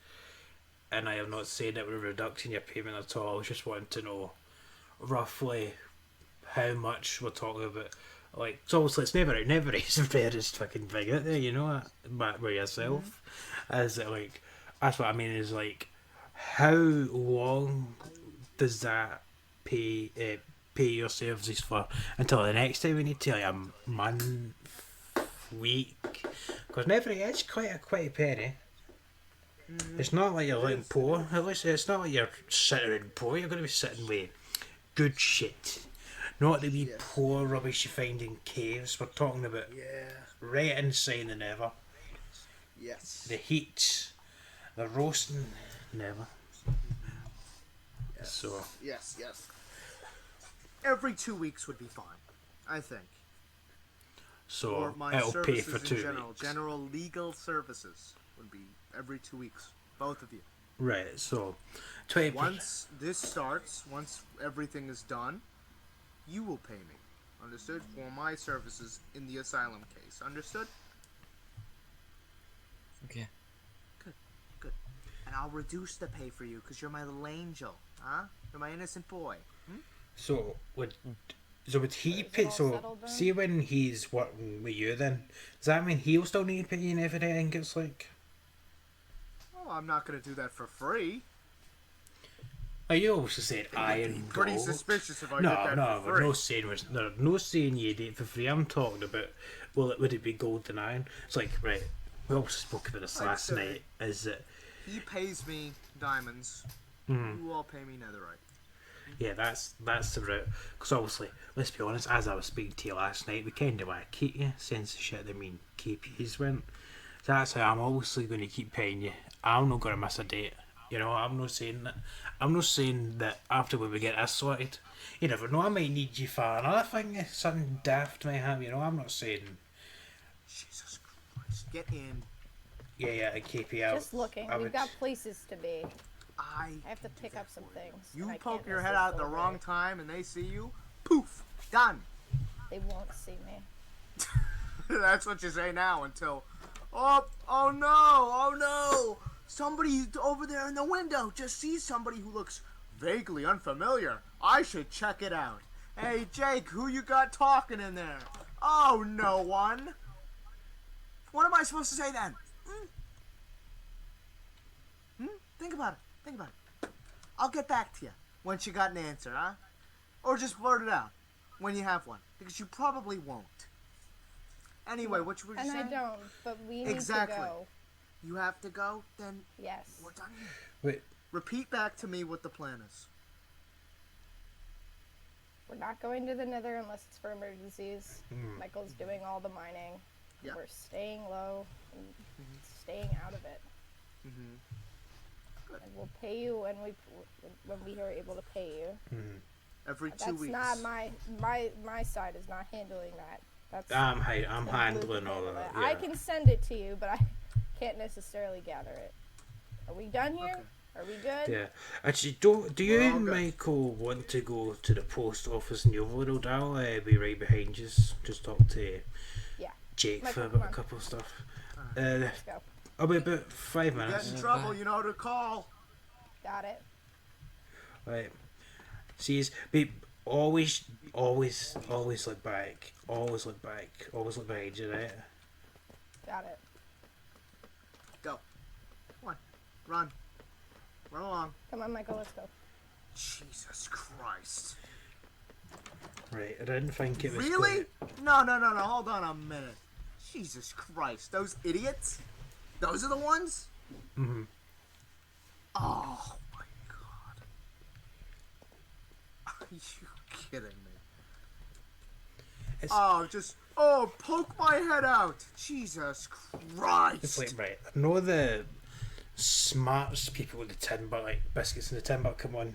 And I am not saying that we're reducing your payment at all. I was just wanting to know roughly how much we're talking about. Like, so obviously it's never is the fairest fucking thing out there, you know that? But by yourself. As it like, that's what I mean is like, how long does that pay your services for until the next time we need to, like a month, week? Because never is quite a penny. It's not like you're living poor. At least it's not like you're sitting in poor. You're going to be sitting with good shit. Not the wee Yes. poor rubbish you find in caves. We're talking about Yeah. right inside the Nether. Yes. The heat, the roasting Nether. So Yes. Every 2 weeks would be fine, I think. Or my it'll pay services for in 2 general. weeks. General legal services would be every 2 weeks. Both of you. Right. So 20%. Once this starts, once everything is done, you will pay me. Understood? For my services in the asylum case. Understood? Okay. Good. And I'll reduce the pay for you because you're my little angel. Huh? You're my innocent boy. So would he Is it pay? all So settled then? see when he's working with you, then does that mean he'll still need paying if anything gets like? Oh, I'm not going to do that for free. Oh, you also said It would iron be pretty gold. suspicious if I No, did that no, for we're free. no saying you did it for free. I'm talking about, well, would it be gold and iron? It's like, right, we also spoke about this I'd last say- night. Is that, He pays me diamonds. Mm-hmm. You all pay me netherite. yeah, that's the route. Because obviously, let's be honest, as I was speaking to you last night, we kind of want to keep you, since the shit that KPs went. So that's how I'm obviously going to keep paying you. I'm not going to miss a date. You know, I'm not saying that. I'm not saying that after when we get this sorted. You never know, I might need you for another thing. Something daft might happen, you know. I'm not saying, Jesus Christ. Get in. yeah, I keep you out. Just looking. I We've would- got places to be. I have to pick up some things. You and I poke can't your miss head this out at the delivery. wrong time and they see you, poof, done. They won't see me. That's what you say now until, oh no, somebody over there in the window just sees somebody who looks vaguely unfamiliar. I should check it out. Hey Jake, who you got talking in there? Oh, no one. What am I supposed to say then? Think about it. I'll get back to you once you got an answer, huh? Or just blurt it out when you have one, because you probably won't. Anyway, what were you And saying? I don't, but we Exactly. need to go. You have to go? Then Yes. we're done here. Wait, Repeat back to me what the plan is. We're not going to the Nether unless it's for emergencies. Michael's doing all the mining. Yeah. We're staying low and staying out of it. Good. And we'll pay you when we are able to pay you. Every 2 That's weeks. not my side is not handling that. That's I'm the blue handling can all handle of that. it. Yeah. I can send it to you, but I can't necessarily gather it. Are we done here? Okay. Are we good? Yeah. Actually, do you We're all and good. Michael want to go to the post office in the overworld? I'll be right behind you. Just talk to Yeah. Jake Michael, for come a on. couple of stuff. Let's go. I'll be about 5 Get minutes. in trouble, you know who to call. Got it. Right. See, be always look back. Always look back. Always look behind you, right? Got it. Go. Come on. Run. Run along. Come on, Michael, let's go. Jesus Christ. Right. I didn't think it was. Really? No. Hold on a minute. Jesus Christ. Those idiots? Those are the ones? Mm-hmm. Oh my God. Are you kidding me? It's, Poke my head out. Jesus Christ. it's like, right. I know the smartest people with the tin, but like biscuits in the tin, but come on.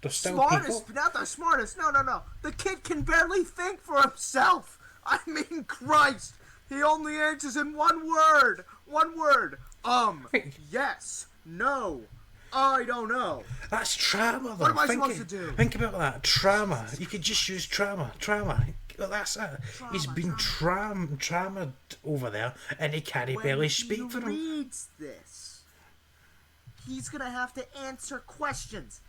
They're still Smartest, people. not the smartest. No. The kid can barely think for himself. I mean, Christ. He only answers in one word. One word. Yes. No. I don't know. That's trauma, though. What am I supposed to do? Think about that. Trauma. You could just use trauma. Well, that's it. He's been traumatized over there, and he can't barely speak for When him. he reads this, he's going to have to answer questions.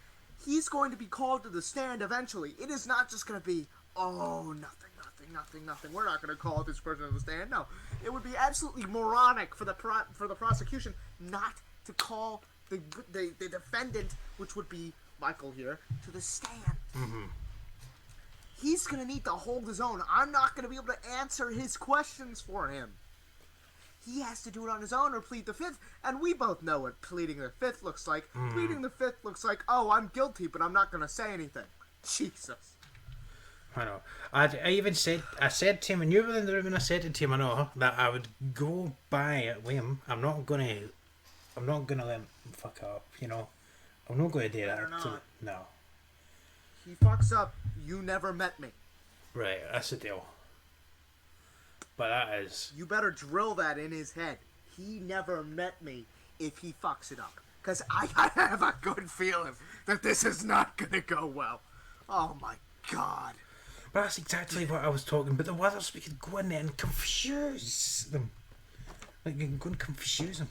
He's going to be called to the stand eventually. It is not just going to be, nothing. We're not going to call this person to the stand. No, it would be absolutely moronic for the prosecution not to call the defendant, which would be Michael here, to the stand. He's going to need to hold his own. I'm not going to be able to answer his questions for him. He has to do it on his own or plead the fifth, and we both know what pleading the fifth looks like. Pleading the fifth looks like, I'm guilty, but I'm not going to say anything. Jesus. I know. I said to him, and you were in the room, and I said to him, I know, that I would go by it with him. I'm not gonna let him fuck up, you know. I'm not gonna do Better that. not. No. he fucks up, you never met me. Right, that's the deal. But that is... You better drill that in his head. He never met me if he fucks it up. Because I have a good feeling that this is not going to go well. Oh my god. But that's exactly what I was talking about. The others, we could go in there and confuse them. Like, we can go and confuse them.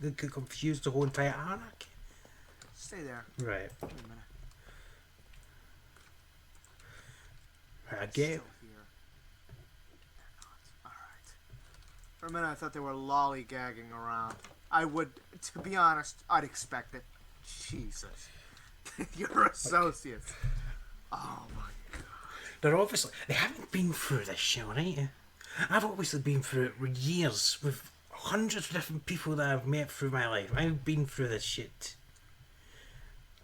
They could confuse the whole entire anarchy. Stay there. Right. Wait a minute. Right, I get it. Still here. They're not. Alright. For a minute I thought they were lollygagging around. I would, to be honest, I'd expect it. Jesus. Your associates. Oh my god. They're obviously... They haven't been through this shit, right? I've obviously been through it for years with hundreds of different people that I've met through my life. I've been through this shit.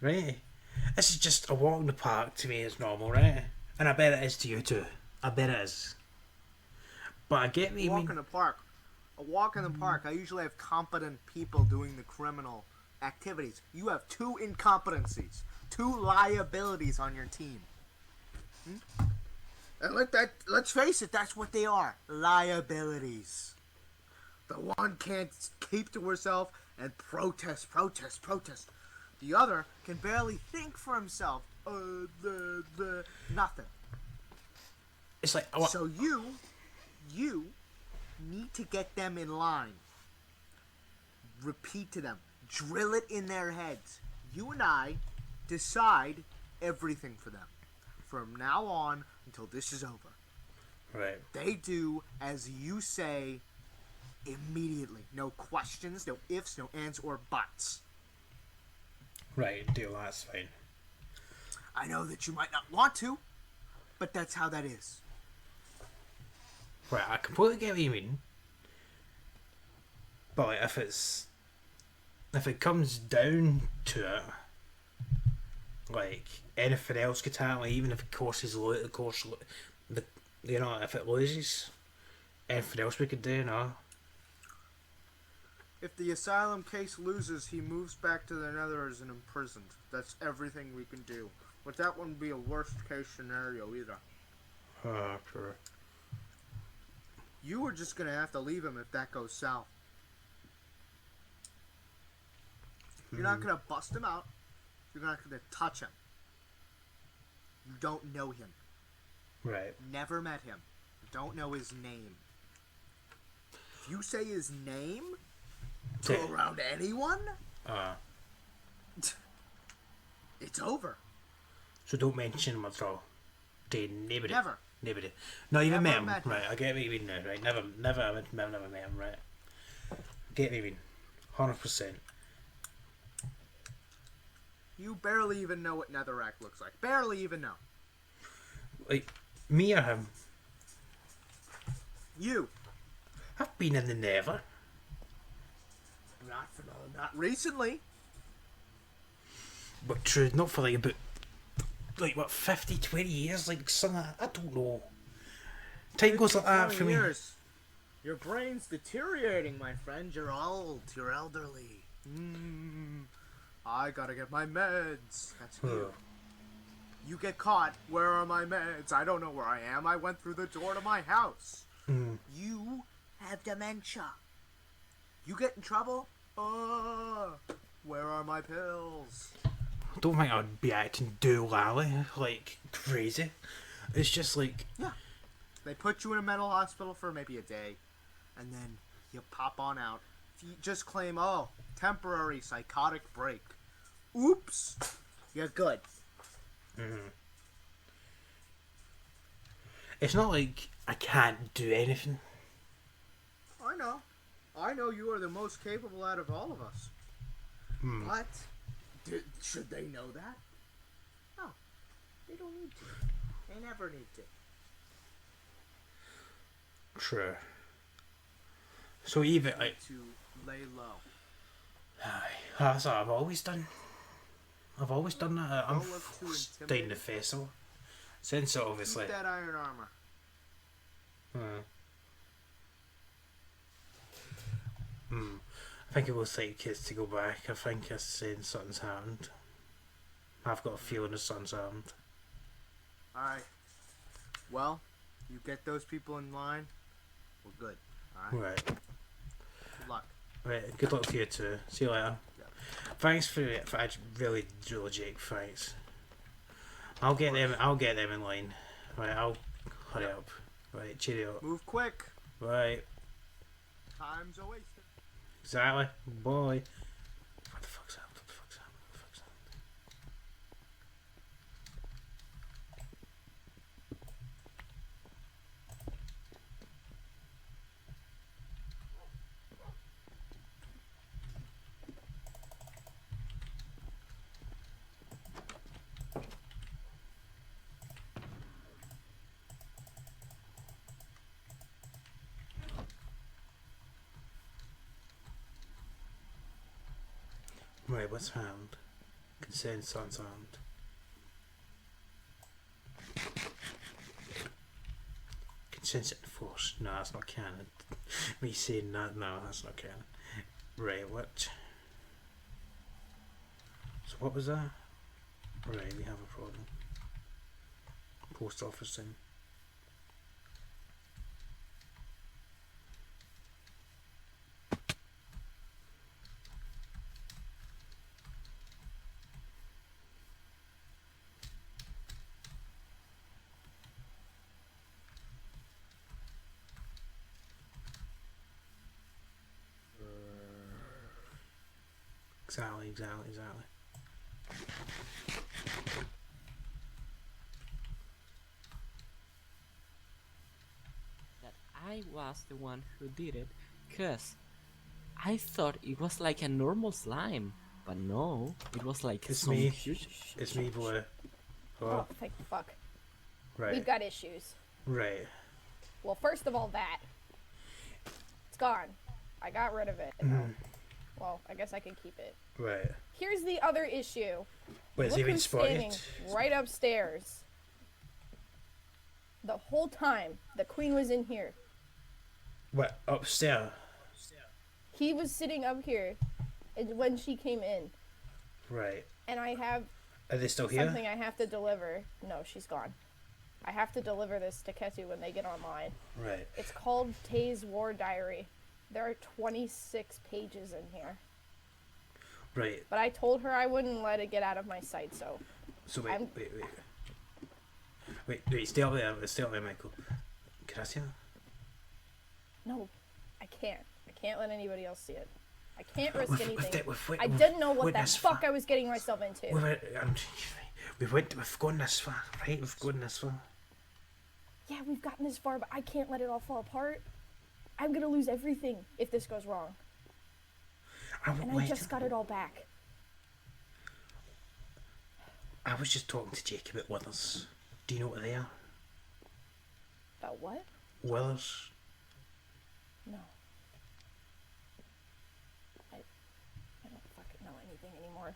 Right? This is just a walk in the park to me, it's normal, right? And I bet it is to you too. I bet it is. But I get what you Walk mean. in the park. A walk in the park. I usually have competent people doing the criminal activities. You have two incompetencies, two liabilities on your team. And let's face it, that's what they are. Liabilities. The one can't keep to herself and protest. The other can barely think for himself. Nothing. It's like... So you need to get them in line. Repeat to them. Drill it in their heads. You and I decide everything for them. From now on until this is over. Right. They do as you say immediately. No questions, no ifs, no ands, or buts. Right, deal, that's fine. I know that you might not want to, but that's how that is. Right, I completely get what you mean. But like, if it comes down to it, like anything else could happen. Like, even if the course is low, if it loses, anything else we could do, no. If the asylum case loses, he moves back to the Netherlands and imprisoned. That's everything we can do. But that wouldn't be a worst case scenario either. Sure. You are just gonna have to leave him if that goes south. You're not gonna bust him out. You're not gonna touch him. You don't know him. Right. Never met him. Don't know his name. If you say his name to Okay. around anyone, it's over. So don't mention him at all. To nobody. Never. Nobody. Not even met Never him. met him. Right, I get what you mean now, right? Never met him, right? Get what you mean. 100%. You barely even know what Netherrack looks like. Barely even know. Like, me or him, You. I've been in the Nether. Not recently. But true, not for like about, like what, 50, 20 years? Like, something, I don't know. Time goes like that 20 for me. years. Your brain's deteriorating, my friend. You're old. You're elderly. I gotta get my meds. That's you. You get caught. Where are my meds? I don't know where I am. I went through the door to my house. You have dementia. You get in trouble? Where are my pills? I don't think I'd be acting doolally, like, crazy. It's just like, Yeah. They put you in a mental hospital for maybe a day, and then you pop on out. If you just claim, temporary psychotic break. Oops. You're good. it's not like I can't do anything. I know. I know you are the most capable out of all of us. But, should they know that? No. They don't need to. They never need to. True. So even, like, To lay low. that's what I've always done. I've always done that. I'm Don't look too staying the intimidating. festival. Since obviously. Keep that iron armor. I think it will take kids to go back. I think it's saying something's happened. I've got a feeling that something's happened. Alright. Well, you get those people in line, we're good. Alright? Right. Good luck. Right. Good luck to you too. See you later. Yeah. Thanks for really, Jake. Thanks. I'll get them. I'll get them in line. Right. I'll hurry up. Right. Cheerio. Move quick. Right. Time's a wasted. Exactly. Boy. What the fuck's that? What the fuck's that? What the fuck's that? Right, what's found? Concerned son's armed. Consent force. No, that's not canon. Me saying that, no, that's not canon. Right, what? So what was that? Right, we have a problem. Post office thing. Exactly. That I was the one who did it, cause I thought it was like a normal slime, but no, it was like It's some me. huge. It's me, boy. Oh, Oh, thank fuck. right. We've got issues. Right. Well, first of all, that. It's gone. I got rid of it. Well, I guess I can keep it. Right. Here's the other issue. Wait, has he Look been who's standing spotted? right upstairs. The whole time, the queen was in here. What, upstairs? He was sitting up here when she came in. Right. And I have Are they still here? something I have to deliver. No, she's gone. I have to deliver this to Ketu when they get online. Right. It's called Tay's War Diary. There are 26 pages in here. Right. But I told her I wouldn't let it get out of my sight, so... So I'm- wait, stay up there, Michael. Can I see her? No, I can't. I can't let anybody else see it. I can't risk anything. I we've- didn't know what we've the this fuck far. I was getting myself into. We've gone this far, right? We've gone this far. Yeah, we've gotten this far, but I can't let it all fall apart. I'm gonna lose everything if this goes wrong. And I just got it all back. I was just talking to Jake about withers. Do you know what they are? About what? Withers? No. I don't fucking know anything anymore.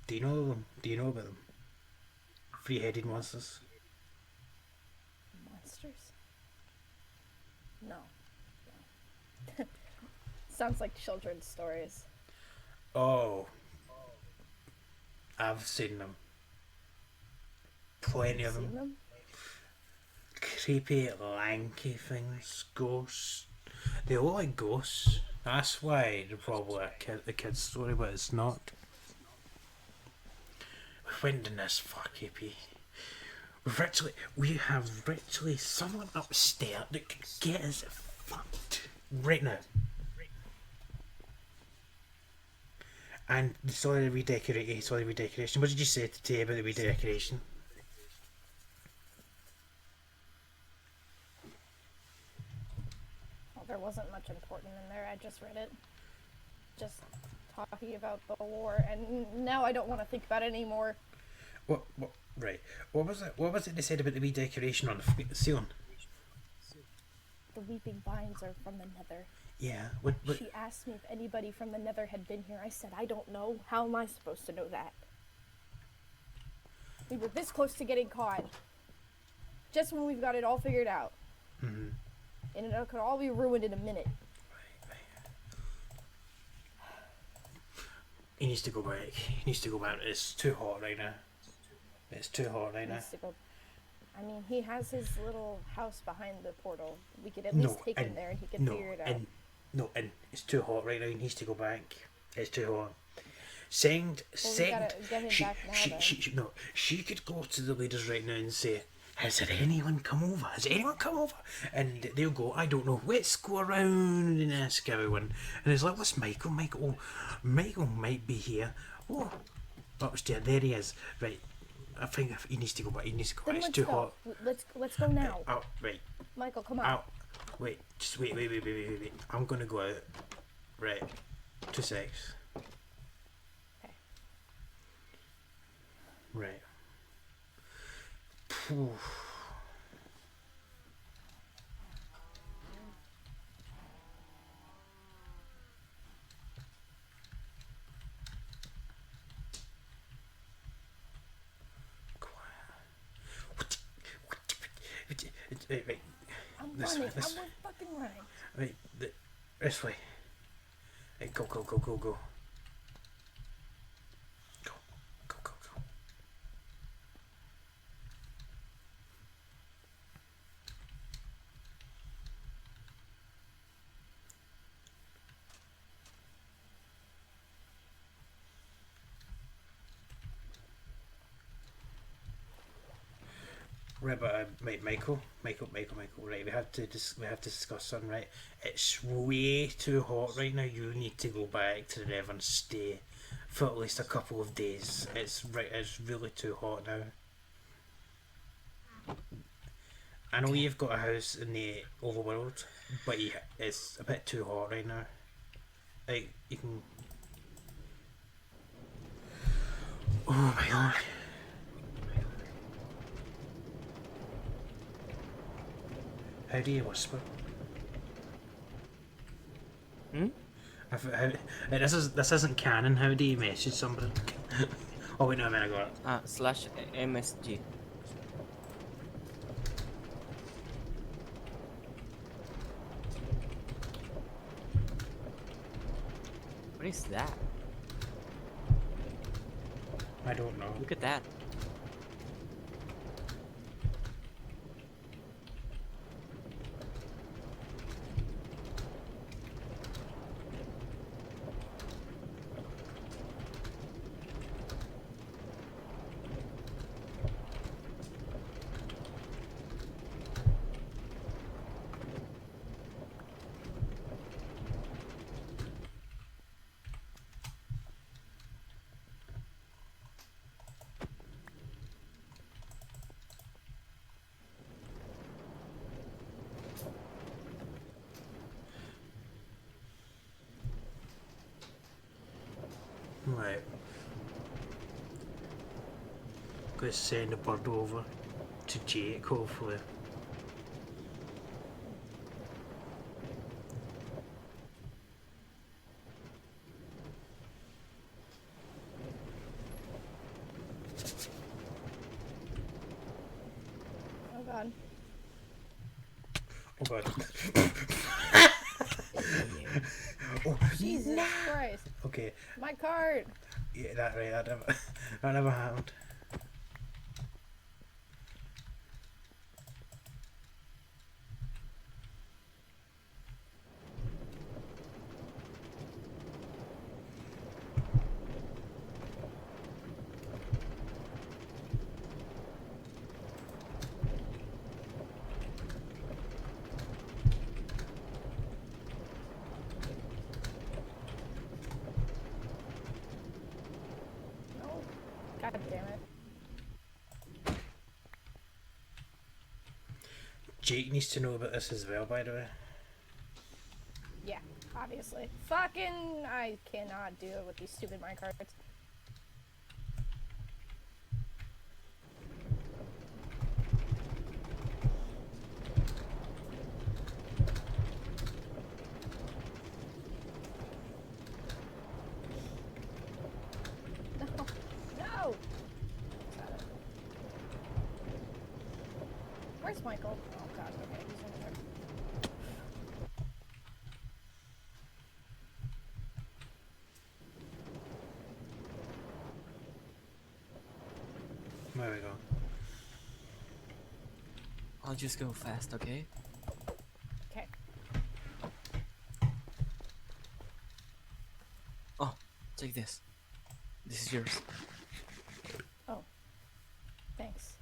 Do you know them? Do you know about them? Three-headed monsters? Monsters? No. Sounds like children's stories. Oh. I've seen them. Plenty of Seen them. them? Creepy, lanky things. Ghosts. They look like ghosts. That's why they're probably a kid's story, but it's not. We went in this fuck AP. We have literally someone upstairs that could get us fucked right now. And they saw the redecoration. What did you say to Tay about the redecoration? Well, there wasn't much important in there. I just read it. Just talking about the war, and now I don't want to think about it anymore. Right. What was it? What was it they said about the redecoration on the ceiling? The weeping vines are from the Nether. Yeah. She asked me if anybody from the Nether had been here. I said, I don't know. How am I supposed to know that? We were this close to getting caught. Just when we've got it all figured out. Mm-hmm. And it could all be ruined in a minute. He needs to go back. It's too hot right now. It's too hot right now. Needs to go. I mean, he has his little house behind the portal. We could at No, least take him and there, and he could figure it out. and it's too hot right now. He needs to go back. It's too hot. Send. We gotta get him She, back now, then. no. She could go to the leaders right now and say, "Has there anyone come over? Has anyone come over?" And they'll go, "I don't know. Let's go around and ask everyone." And it's like, "What's Michael? Michael? Oh, Michael might be here. Oh, upstairs. There he is. Right. I think he needs to go back. He needs to go. Then It's let's too go. hot. Let's go now. Oh, right. Michael, come on. Out. Wait. Just wait. I'm gonna go out. Right. 2 secs. Okay. Right. Phew. Right. I'm This running. way, this I'm fucking running. Right. This way. Right, go. Go. Right, but right, Michael. Right, we have to discuss something. Right, it's way too hot right now. You need to go back to the River and stay for at least a couple of days. It's really too hot now. I know you've got a house in the overworld, but it's a bit too hot right now. Like you can. Oh my god. How do you whisper? This isn't canon. How do you message somebody? Oh wait, no, I got it. Slash MSG. What is that? I don't know. Look at that. Right. Go send a bird over to Jake, hopefully. Oh god. Oh god. Oh, Jesus Christ. okay. My card. Yeah, that never happened. No. God damn it. Jake needs to know about this as well, by the way. Yeah, obviously. Fucking, I cannot deal with these stupid minecarts. No, no! Got it. Where's Michael? Oh god, okay, he's over there. There we go. I'll just go fast, okay? Okay. Oh, take this. This is yours. Oh. Thanks.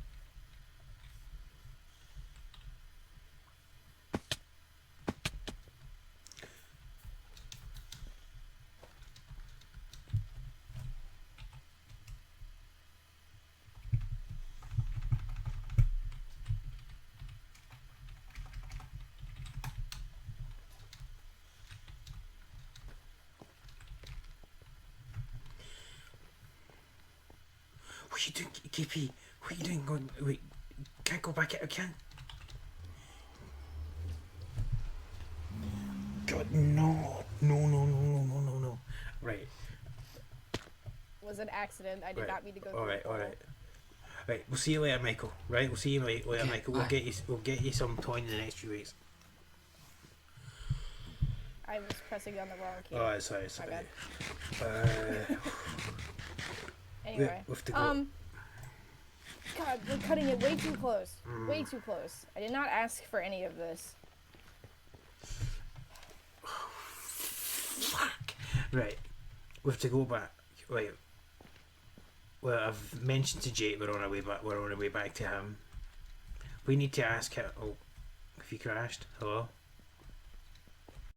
What are you doing, KP? What are you doing? Going, wait, can't go back out again. God, no. No. Right. Was an accident. I did Right. not mean to go through Alright, the portal. alright. Right, we'll see you later, Michael. Right, we'll see you later, Okay, Michael. bye. We'll get you some toy in the next few weeks. I was pressing on the wrong key. Oh, sorry. bad. We Anyway. have to go. God, we're cutting it way too close. Way too close. I did not ask for any of this. Fuck. Right, we have to go back. Right. Well, I've mentioned to Jake we're on our way back. We're on our way back to him. We need to ask him. Oh, if he crashed. Hello.